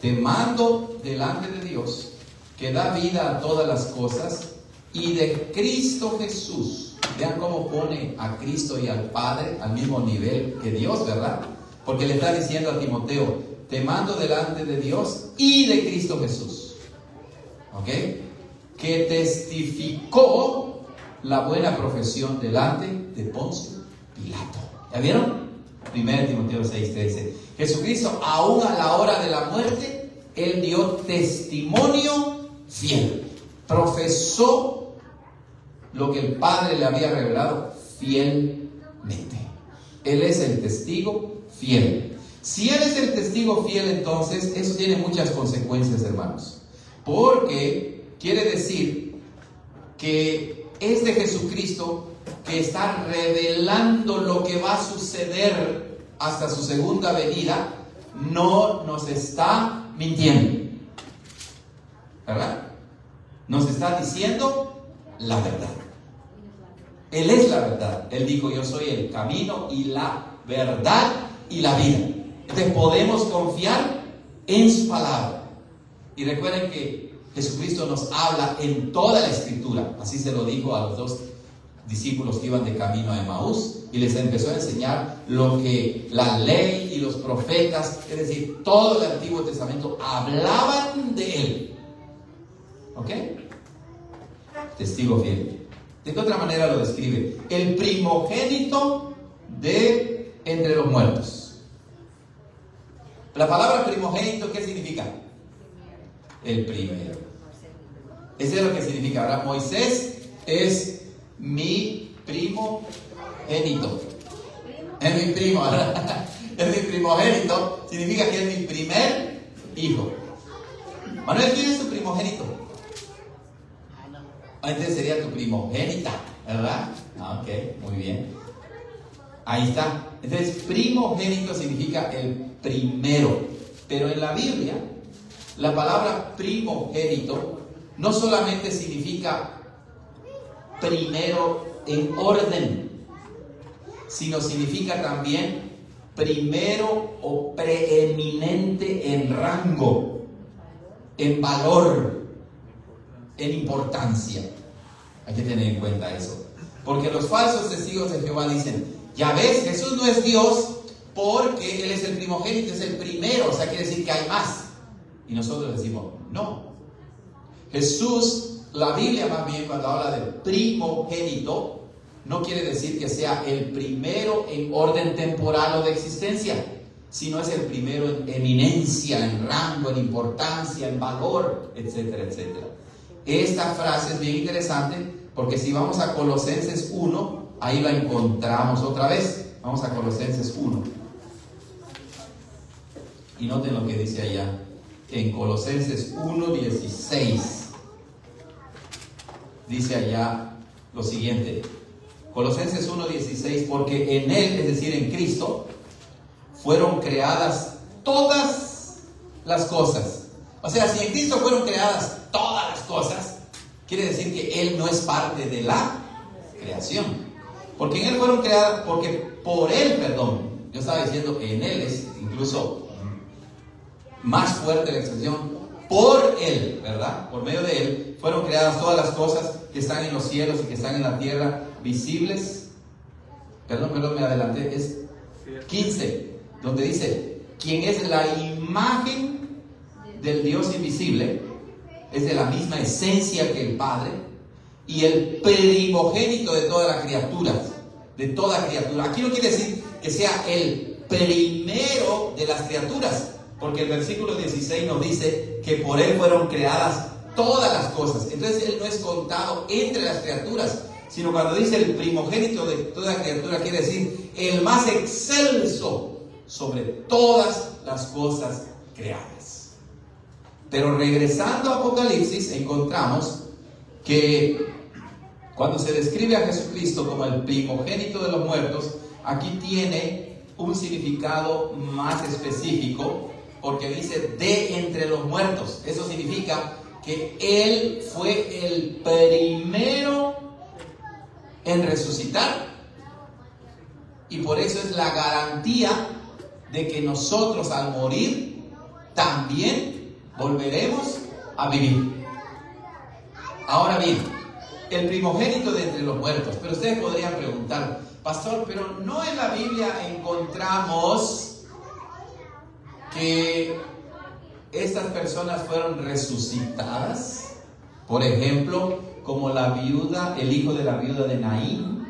te mando delante de Dios, que da vida a todas las cosas, y de Cristo Jesús. Vean cómo pone a Cristo y al Padre al mismo nivel que Dios, ¿verdad? Porque le está diciendo a Timoteo: te mando delante de Dios y de Cristo Jesús, ¿ok? Que testificó la buena profesión delante de Poncio Pilato. ¿Ya vieron? 1 Timoteo 6:13. Jesucristo, aún a la hora de la muerte, Él dio testimonio fiel. Profesó lo que el Padre le había revelado fielmente. Él es el testigo fiel. Si Él es el testigo fiel, entonces eso tiene muchas consecuencias, hermanos. Porque quiere decir que es de Jesucristo que está revelando lo que va a suceder hasta su segunda venida. No nos está mintiendo, ¿verdad? Nos está diciendo la verdad. Él es la verdad. Él dijo: yo soy el camino y la verdad y la vida. Entonces podemos confiar en su palabra. Y recuerden que Jesucristo nos habla en toda la Escritura. Así se lo dijo a los dos discípulos que iban de camino a Emaús, y les empezó a enseñar lo que la ley y los profetas, es decir, todo el Antiguo Testamento, hablaban de Él. ¿Ok? Testigo fiel. ¿De qué otra manera lo describe? El primogénito de entre los muertos. La palabra primogénito, ¿qué significa? El primero. Eso es lo que significa. Ahora, Moisés es mi primogénito. Es mi primo, ¿verdad? Es mi primogénito. Significa que es mi primer hijo. Manuel, ¿quién es tu primogénito? Entonces sería tu primogénita, ¿verdad? Ok, muy bien. Ahí está. Entonces, primogénito significa el primero. Pero en la Biblia, la palabra primogénito no solamente significa primero en orden, sino significa también primero o preeminente en rango, en valor, en importancia. Hay que tener en cuenta eso, porque los falsos testigos de Jehová dicen: ya ves, Jesús no es Dios porque Él es el primogénito, es el primero, o sea, quiere decir que hay más. Y nosotros decimos: no. Jesús, la Biblia más bien, cuando habla de primogénito, no quiere decir que sea el primero en orden temporal o de existencia, sino es el primero en eminencia, en rango, en importancia, en valor, etcétera, etcétera. Esta frase es bien interesante porque si vamos a Colosenses 1, ahí la encontramos otra vez. Vamos a Colosenses 1. Y noten lo que dice allá. En Colosenses 1:16 dice allá lo siguiente. Colosenses 1:16: porque en Él, es decir, en Cristo, fueron creadas todas las cosas. O sea, si en Cristo fueron creadas todas las cosas, quiere decir que Él no es parte de la creación. Porque en Él fueron creadas, porque por Él, perdón, yo estaba diciendo que en Él es incluso más fuerte la expresión, por Él, ¿verdad? Por medio de Él fueron creadas todas las cosas que están en los cielos y que están en la tierra, visibles. Perdón, me adelanté, es 15, donde dice: quien es la imagen del Dios invisible, es de la misma esencia que el Padre, y el primogénito de todas las criaturas, de toda criatura. Aquí no quiere decir que sea el primero de las criaturas, porque el versículo 16 nos dice que por Él fueron creadas todas las cosas. Entonces Él no es contado entre las criaturas, sino cuando dice el primogénito de toda criatura, quiere decir el más excelso sobre todas las cosas creadas. Pero regresando a Apocalipsis, encontramos que cuando se describe a Jesucristo como el primogénito de los muertos, aquí tiene un significado más específico, porque dice de entre los muertos. Eso significa que Él fue el primero en resucitar, y por eso es la garantía de que nosotros al morir también volveremos a vivir. Ahora bien, el primogénito de entre los muertos. Pero ustedes podrían preguntar: pastor, pero no en la Biblia encontramos que estas personas fueron resucitadas, por ejemplo, como la viuda, el hijo de la viuda de Naín,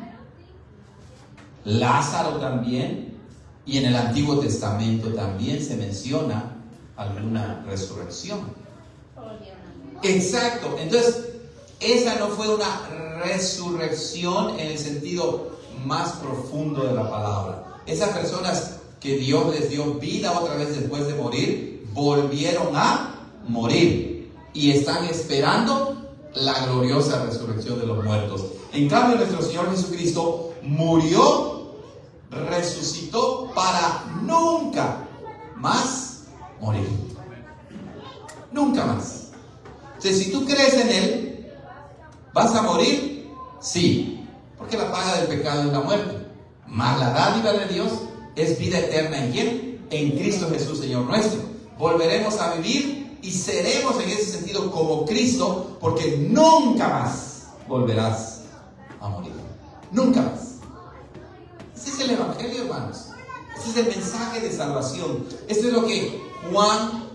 Lázaro también, y en el Antiguo Testamento también se menciona alguna resurrección. Exacto. Entonces, esa no fue una resurrección en el sentido más profundo de la palabra. Esas personas que Dios les dio vida otra vez después de morir, volvieron a morir y están esperando la gloriosa resurrección de los muertos. En cambio, nuestro Señor Jesucristo murió, resucitó para nunca más morir. Nunca más. Entonces, si tú crees en Él, ¿vas a morir? Sí, porque la paga del pecado es la muerte, mas la dádiva de Dios es vida eterna. ¿En quién? En Cristo Jesús, Señor nuestro. Volveremos a vivir y seremos en ese sentido como Cristo, porque nunca más volverás a morir. Nunca más. Ese es el Evangelio, hermanos. Ese es el mensaje de salvación. Esto es lo que Juan,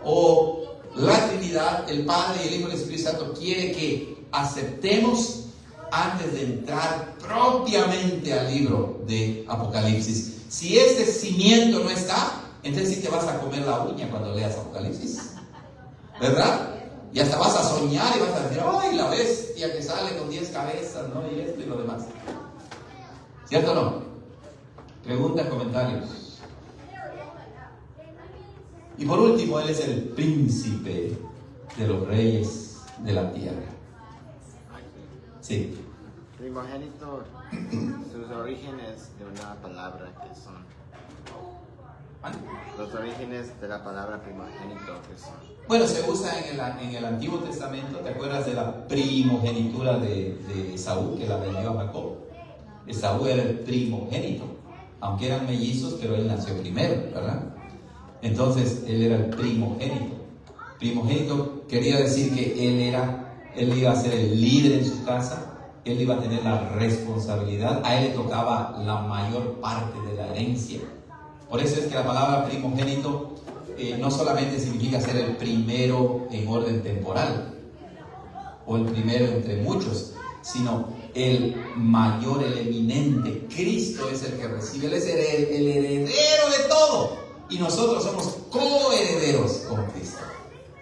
o la Trinidad, el Padre y el Hijo y el Espíritu Santo, quiere que aceptemos antes de entrar propiamente al libro de Apocalipsis. Si ese cimiento no está, entonces sí te vas a comer la uña cuando leas Apocalipsis, ¿verdad? Y hasta vas a soñar y vas a decir: ¡ay, la bestia que sale con 10 cabezas, ¿no? Y esto y lo demás. ¿Cierto o no? Preguntas, comentarios. Y por último, Él es el príncipe de los reyes de la tierra. Sí. Primogénito, sus orígenes de una palabra que son Los orígenes de la palabra primogénito, ¿qué son? Bueno, se usa en el Antiguo Testamento. ¿Te acuerdas de la primogenitura de Esaú, que la vendió a Jacob? Esaú era el primogénito, aunque eran mellizos, pero él nació primero, ¿verdad? Entonces, él era el primogénito. Primogénito quería decir que él iba a ser el líder en su casa, él iba a tener la responsabilidad, a él le tocaba la mayor parte de la herencia. Por eso es que la palabra primogénito no solamente significa ser el primero en orden temporal, o el primero entre muchos, sino el mayor, el eminente. Cristo es el que recibe, Él es el heredero de todo, y nosotros somos coherederos con Cristo.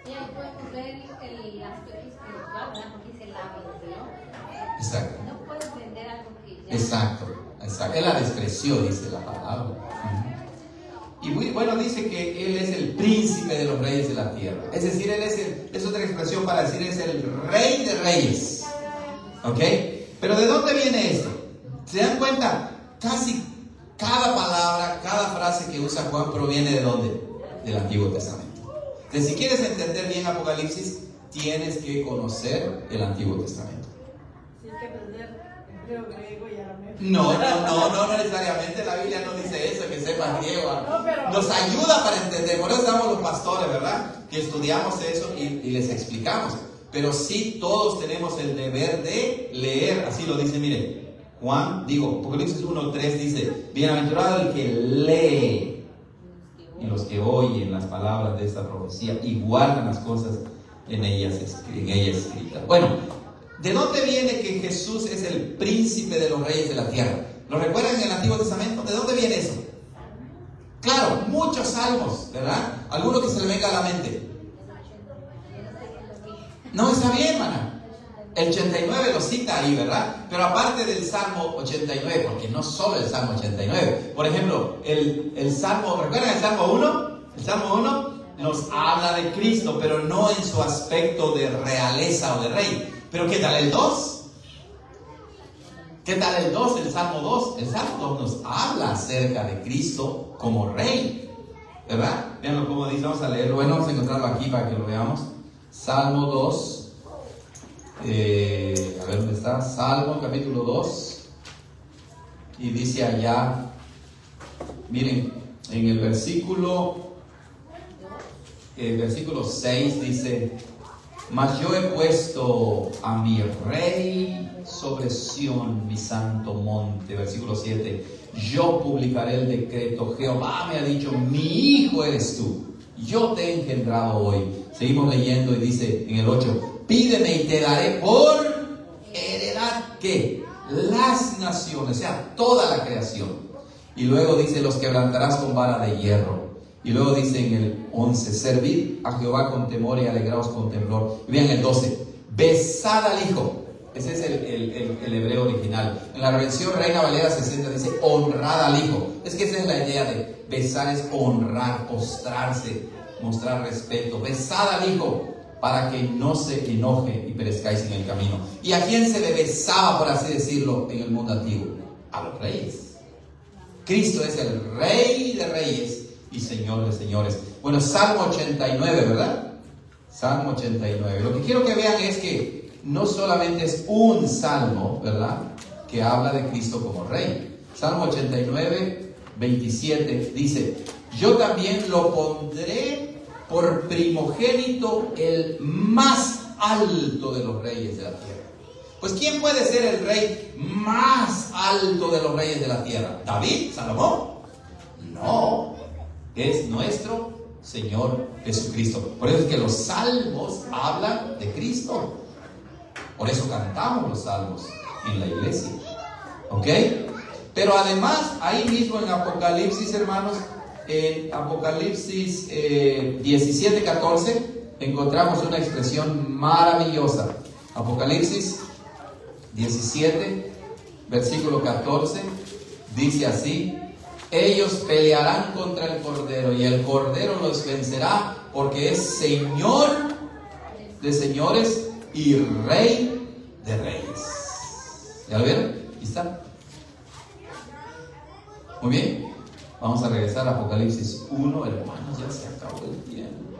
Ya podemos ver el aspecto espiritual, ¿verdad? Porque dice la vendió. Exacto. No puedes vender algo que ya... Exacto. Él la despreció, dice la palabra. Y muy bueno, dice que Él es el príncipe de los reyes de la tierra. Es decir, Él es otra expresión para decir, es el rey de reyes. ¿Ok? Pero ¿de dónde viene esto? ¿Se dan cuenta? Casi cada palabra, cada frase que usa Juan proviene ¿de dónde? Del Antiguo Testamento. Entonces, si quieres entender bien Apocalipsis, tienes que conocer el Antiguo Testamento. Sí, hay que aprender hebreo, griego y arameo. No necesariamente. La Biblia no dice eso, que sepas griego. No, pero... Nos ayuda para entender. Por eso estamos los pastores, ¿verdad? Que estudiamos eso y les explicamos. Pero sí, todos tenemos el deber de leer. Así lo dice, mire, Apocalipsis 1:3 dice: bienaventurado el que lee y los que oyen las palabras de esta profecía y guardan las cosas en ella escritas. Bueno, ¿de dónde viene que Jesús es el príncipe de los reyes de la tierra? ¿Lo recuerdan en el Antiguo Testamento? ¿De dónde viene eso? Claro, muchos salmos, ¿verdad? Alguno que se le venga a la mente. No, está bien, hermana. El 89 lo cita ahí, ¿verdad? Pero aparte del Salmo 89, porque no solo el Salmo 89. Por ejemplo, el Salmo, ¿recuerdan el Salmo 1? El Salmo 1 nos habla de Cristo, pero no en su aspecto de realeza o de rey. Pero ¿qué tal el 2? ¿Qué tal el 2? El Salmo 2. El Salmo 2 nos habla acerca de Cristo como rey, ¿verdad? Veanlo como dice, vamos a leerlo. Bueno, vamos a encontrarlo aquí para que lo veamos. Salmo 2, a ver dónde está, Salmo capítulo 2, y dice allá, miren, en el versículo 6 dice: mas yo he puesto a mi rey sobre Sión, mi santo monte. Versículo 7, yo publicaré el decreto, Jehová me ha dicho, mi hijo eres tú, yo te he engendrado hoy. Seguimos leyendo y dice en el 8: pídeme y te daré por heredad, ¿qué? Las naciones, o sea, toda la creación. Y luego dice: los quebrantarás con vara de hierro. Y luego dice en el 11: servid a Jehová con temor y alegraos con temblor. Y vean el 12: besad al Hijo. Ese es el hebreo original. En la versión Reina Valera 60 dice: honrad al Hijo. Es que esa es la idea de besar, es honrar, postrarse, mostrar respeto. Besad al Hijo para que no se enoje y perezcáis en el camino. ¿Y a quién se le besaba, por así decirlo, en el mundo antiguo? A los reyes. Cristo es el Rey de reyes y Señor de señores. Bueno, Salmo 89, ¿verdad? Salmo 89. Lo que quiero que vean es que no solamente es un salmo, ¿verdad?, que habla de Cristo como Rey. Salmo 89, 27 dice: yo también lo pondré por primogénito, el más alto de los reyes de la tierra. Pues ¿quién puede ser el rey más alto de los reyes de la tierra? ¿David? ¿Salomón? No, es nuestro Señor Jesucristo. Por eso es que los salmos hablan de Cristo. Por eso cantamos los salmos en la iglesia. ¿Ok? Pero además, ahí mismo en Apocalipsis, hermanos, en Apocalipsis 17:14, encontramos una expresión maravillosa. Apocalipsis 17, versículo 14, dice así: ellos pelearán contra el Cordero y el Cordero los vencerá, porque es Señor de señores y Rey de reyes. ¿Ya lo vieron? ¿Y está? Muy bien. Vamos Vamos a regresar a Apocalipsis 1, hermanos, ya se acabó el tiempo.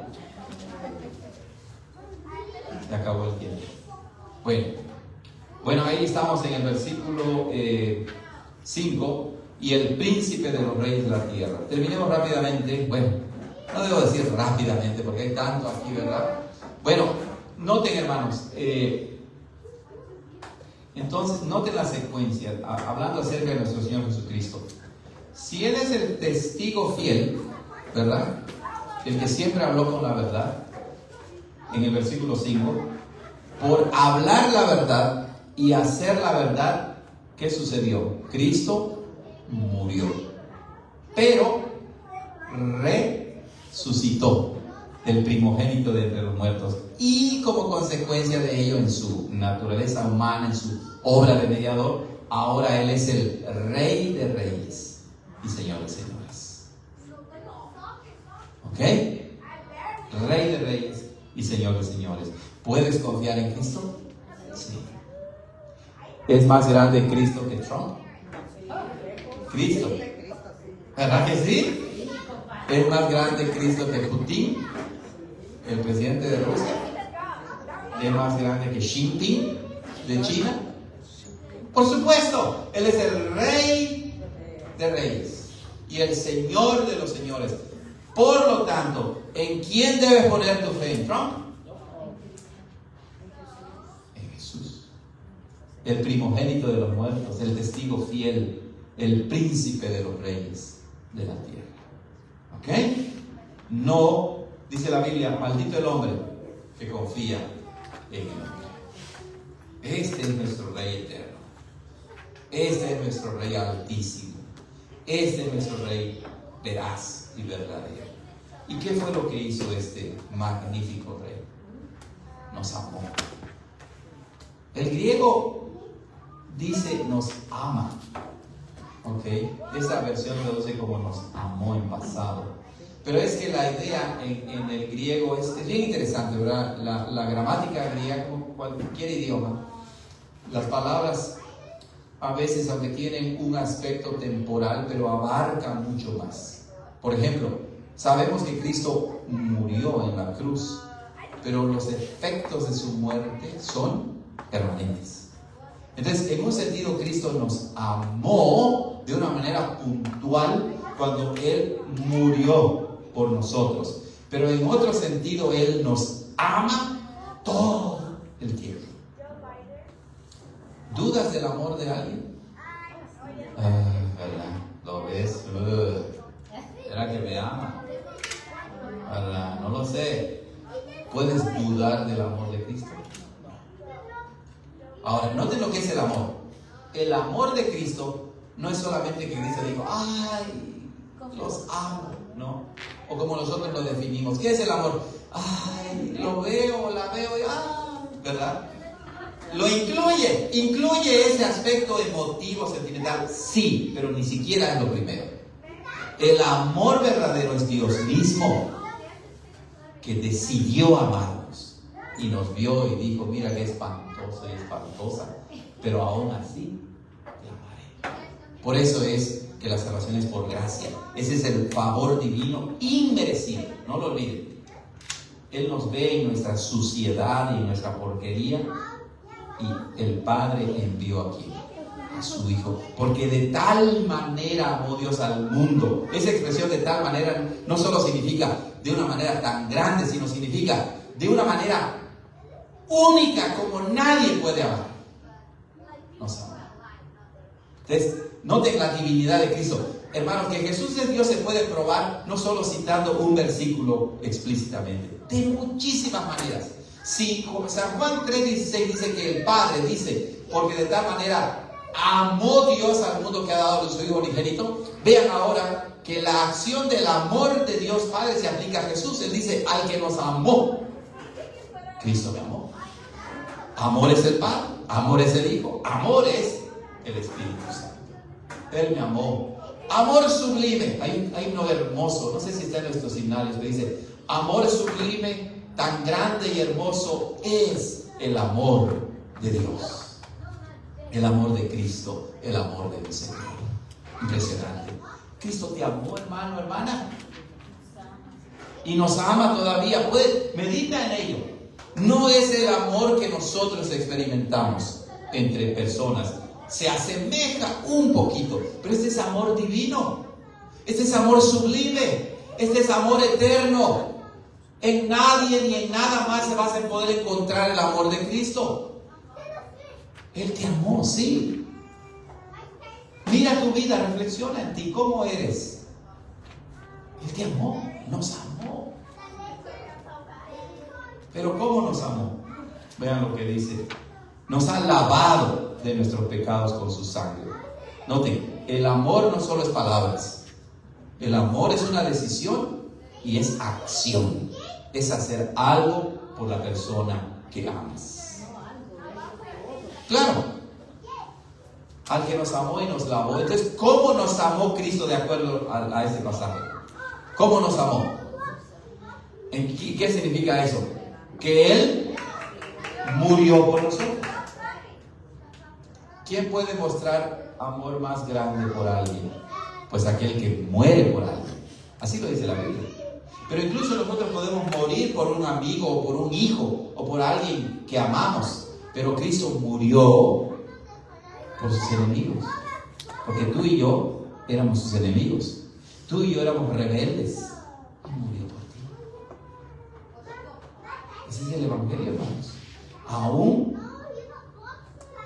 Se acabó el tiempo. Bueno, ahí estamos en el versículo 5, y el príncipe de los reyes de la tierra. Terminemos rápidamente. Bueno, no debo decir rápidamente porque hay tanto aquí, ¿verdad? Bueno, noten, hermanos, entonces noten la secuencia, hablando acerca de nuestro Señor Jesucristo. Si Él es el testigo fiel, ¿verdad? El que siempre habló con la verdad, en el versículo 5, por hablar la verdad y hacer la verdad, ¿qué sucedió? Cristo murió, pero resucitó, el primogénito de entre los muertos, y como consecuencia de ello, en su naturaleza humana, en su obra de mediador, ahora Él es el Rey de Reyes y Señor de Señores. ¿Ok? Rey de Reyes y Señor de Señores. ¿Puedes confiar en Cristo? Sí. ¿Es más grande Cristo que Trump? Cristo. ¿Verdad que sí? ¿Es más grande Cristo que Putin, el presidente de Rusia? ¿Es más grande que Xi Jinping de China? Por supuesto, Él es el Rey de Reyes y el Señor de los Señores. Por lo tanto, ¿en quién debes poner tu fe? ¿En Trump? En Jesús, el primogénito de los muertos, el testigo fiel, el príncipe de los reyes de la tierra. ¿Ok? No, dice la Biblia, maldito el hombre que confía en el hombre. Este es nuestro Rey eterno. Este es nuestro Rey altísimo. Este es nuestro Rey veraz y verdadero. ¿Y qué fue lo que hizo este magnífico Rey? Nos amó. El griego dice nos ama. ¿Ok? Esta versión traduce como nos amó en pasado. Pero es que la idea en el griego es bien interesante, ¿verdad? La gramática griega, como cualquier idioma, las palabras a veces, aunque tienen un aspecto temporal, pero abarcan mucho más. Por ejemplo, sabemos que Cristo murió en la cruz, pero los efectos de su muerte son permanentes. Entonces, en un sentido, Cristo nos amó de una manera puntual cuando Él murió por nosotros. Pero en otro sentido, Él nos ama todo el tiempo. ¿Dudas del amor de alguien? ¿Verdad? ¿Lo ves? ¿Será que me ama? ¿Verdad? No lo sé. ¿Puedes dudar del amor de Cristo? Ahora, noten lo que es el amor. El amor de Cristo no es solamente que Cristo dijo, ¡ay! Los amo, ¿no? O como nosotros lo definimos. ¿Qué es el amor? ¡Ay! Lo veo, la veo y ¡ay! ¿Verdad? Lo incluye ese aspecto emotivo, sentimental, sí, pero ni siquiera es lo primero. El amor verdadero es Dios mismo, que decidió amarnos y nos vio y dijo, mira que espantoso y espantosa, pero aún así te amaré. Por eso es que la salvación es por gracia. Ese es el favor divino inmerecido, no lo olviden. Él nos ve en nuestra suciedad y en nuestra porquería, y el Padre envió aquí a su Hijo, porque de tal manera amó Dios al mundo. Esa expresión de tal manera no solo significa de una manera tan grande, sino significa de una manera única como nadie puede amar. Nos ama. Entonces, noten la divinidad de Cristo. Hermanos, que Jesús es Dios se puede probar no solo citando un versículo explícitamente, de muchísimas maneras. Si San Juan 3:16 dice que el Padre dice, porque de tal manera amó Dios al mundo que ha dado a su Hijo unigénito, vean ahora que la acción del amor de Dios Padre se aplica a Jesús. Él dice, al que nos amó, Cristo me amó. Amor es el Padre, amor es el Hijo, amor es el Espíritu Santo. Él me amó. Amor sublime. Hay uno hermoso, no sé si está en nuestros himnarios, que dice, amor sublime, tan grande y hermoso es el amor de Dios, el amor de Cristo, el amor de mi Señor. Impresionante. Cristo te amó, hermano, hermana. Y nos ama todavía. Medita en ello. No es el amor que nosotros experimentamos entre personas. Se asemeja un poquito, pero este es amor divino. Este es amor sublime. Este es amor eterno. En nadie ni en nada más se va a poder encontrar el amor de Cristo. Él te amó, sí. Mira tu vida, reflexiona en ti, ¿cómo eres? Él te amó, nos amó. Pero ¿cómo nos amó? Vean lo que dice. Nos ha lavado de nuestros pecados con su sangre. Noten, el amor no solo es palabras. El amor es una decisión y es acción. Es hacer algo por la persona que amas. Claro. Al que nos amó y nos lavó. Entonces, ¿cómo nos amó Cristo de acuerdo a este pasaje? ¿Cómo nos amó? ¿Qué significa eso? Que Él murió por nosotros. ¿Quién puede mostrar amor más grande por alguien? Pues aquel que muere por alguien. Así lo dice la Biblia. Pero incluso nosotros podemos morir por un amigo o por un hijo o por alguien que amamos. Pero Cristo murió por sus enemigos. Porque tú y yo éramos sus enemigos. Tú y yo éramos rebeldes. Y murió por ti. Ese es el Evangelio, hermanos. Aún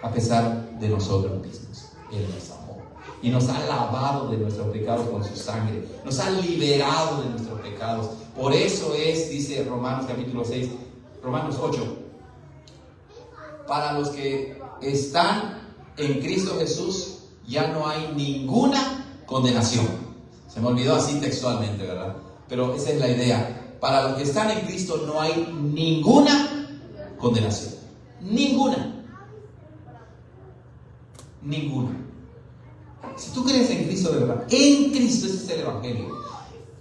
a pesar de nosotros mismos, Él nos amó. Y nos ha lavado de nuestros pecados con su sangre. Nos ha liberado de nuestros pecados. Por eso es, dice Romanos capítulo 6, Romanos 8. Para los que están en Cristo Jesús, ya no hay ninguna condenación. Se me olvidó así textualmente, ¿verdad? Pero esa es la idea. Para los que están en Cristo no hay ninguna condenación. Ninguna. Ninguna. Si tú crees en Cristo de verdad, en Cristo, ese es el Evangelio.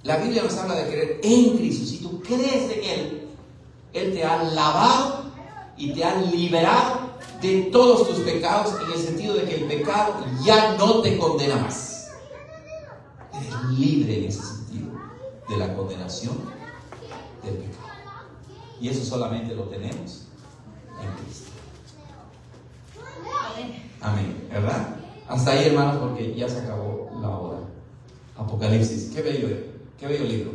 La Biblia nos habla de creer en Cristo. Si tú crees en Él, Él te ha lavado y te ha liberado de todos tus pecados, en el sentido de que el pecado ya no te condena más. Eres libre en ese sentido de la condenación del pecado. Y eso solamente lo tenemos en Cristo. Amén, ¿verdad? Hasta ahí, hermanos, porque ya se acabó la hora. Apocalipsis, qué bello libro,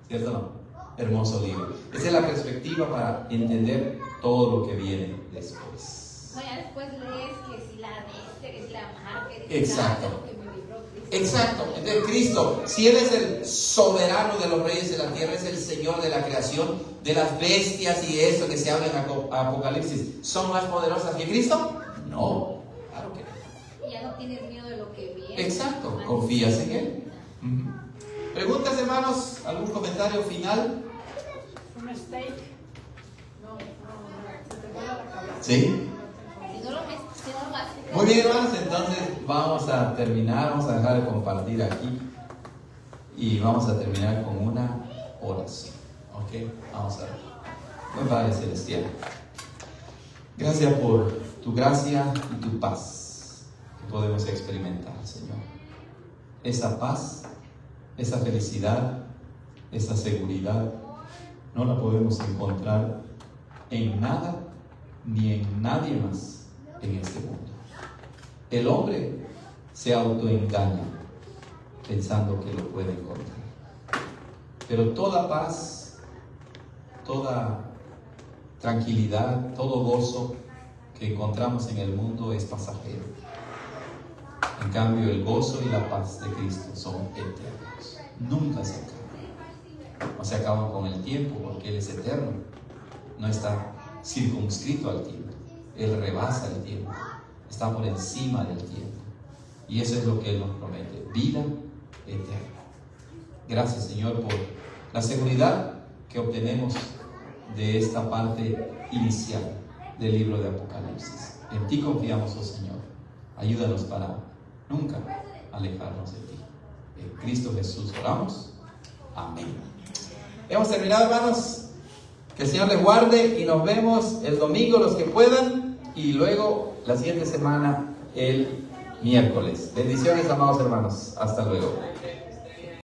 ¿cierto o no? Hermoso libro. Esa es la perspectiva para entender todo lo que viene después. No, ya después lees que si la bestia, que si la marca, que si exacto. lo que me libró Cristo. Exacto. Entonces Cristo, si Él es el soberano de los reyes de la tierra, es el Señor de la creación, de las bestias y eso que se habla en Apocalipsis, ¿son más poderosas que Cristo? No, claro que no. Y ya no tienes miedo de lo que viene. Exacto, confías en Él. ¿Preguntas, hermanos? ¿Algún comentario final? Un steak. No, se te vuela la cabeza. ¿Sí? Si no lo haces. Muy bien, hermanos, entonces vamos a terminar, vamos a dejar de compartir aquí y vamos a terminar con una oración. ¿Ok? Vamos a ver. Buen Padre Celestial, gracias por tu gracia y tu paz que podemos experimentar, Señor. Esa paz, esa felicidad, esa seguridad, no la podemos encontrar en nada ni en nadie más en este mundo. El hombre se autoengaña pensando que lo puede encontrar. Pero toda paz, toda tranquilidad, todo gozo que encontramos en el mundo es pasajero. En cambio, el gozo y la paz de Cristo son eternos. Nunca se acaban. No se acaban con el tiempo porque Él es eterno. No está circunscrito al tiempo. Él rebasa el tiempo. Está por encima del tiempo. Y eso es lo que Él nos promete. Vida eterna. Gracias, Señor, por la seguridad que obtenemos de esta parte inicial del libro de Apocalipsis. En ti confiamos, oh Señor. Ayúdanos para nunca alejarnos de ti. En Cristo Jesús oramos. Amén. Hemos terminado, hermanos. Que el Señor les guarde y nos vemos el domingo los que puedan y luego la siguiente semana el miércoles. Bendiciones, amados hermanos. Hasta luego.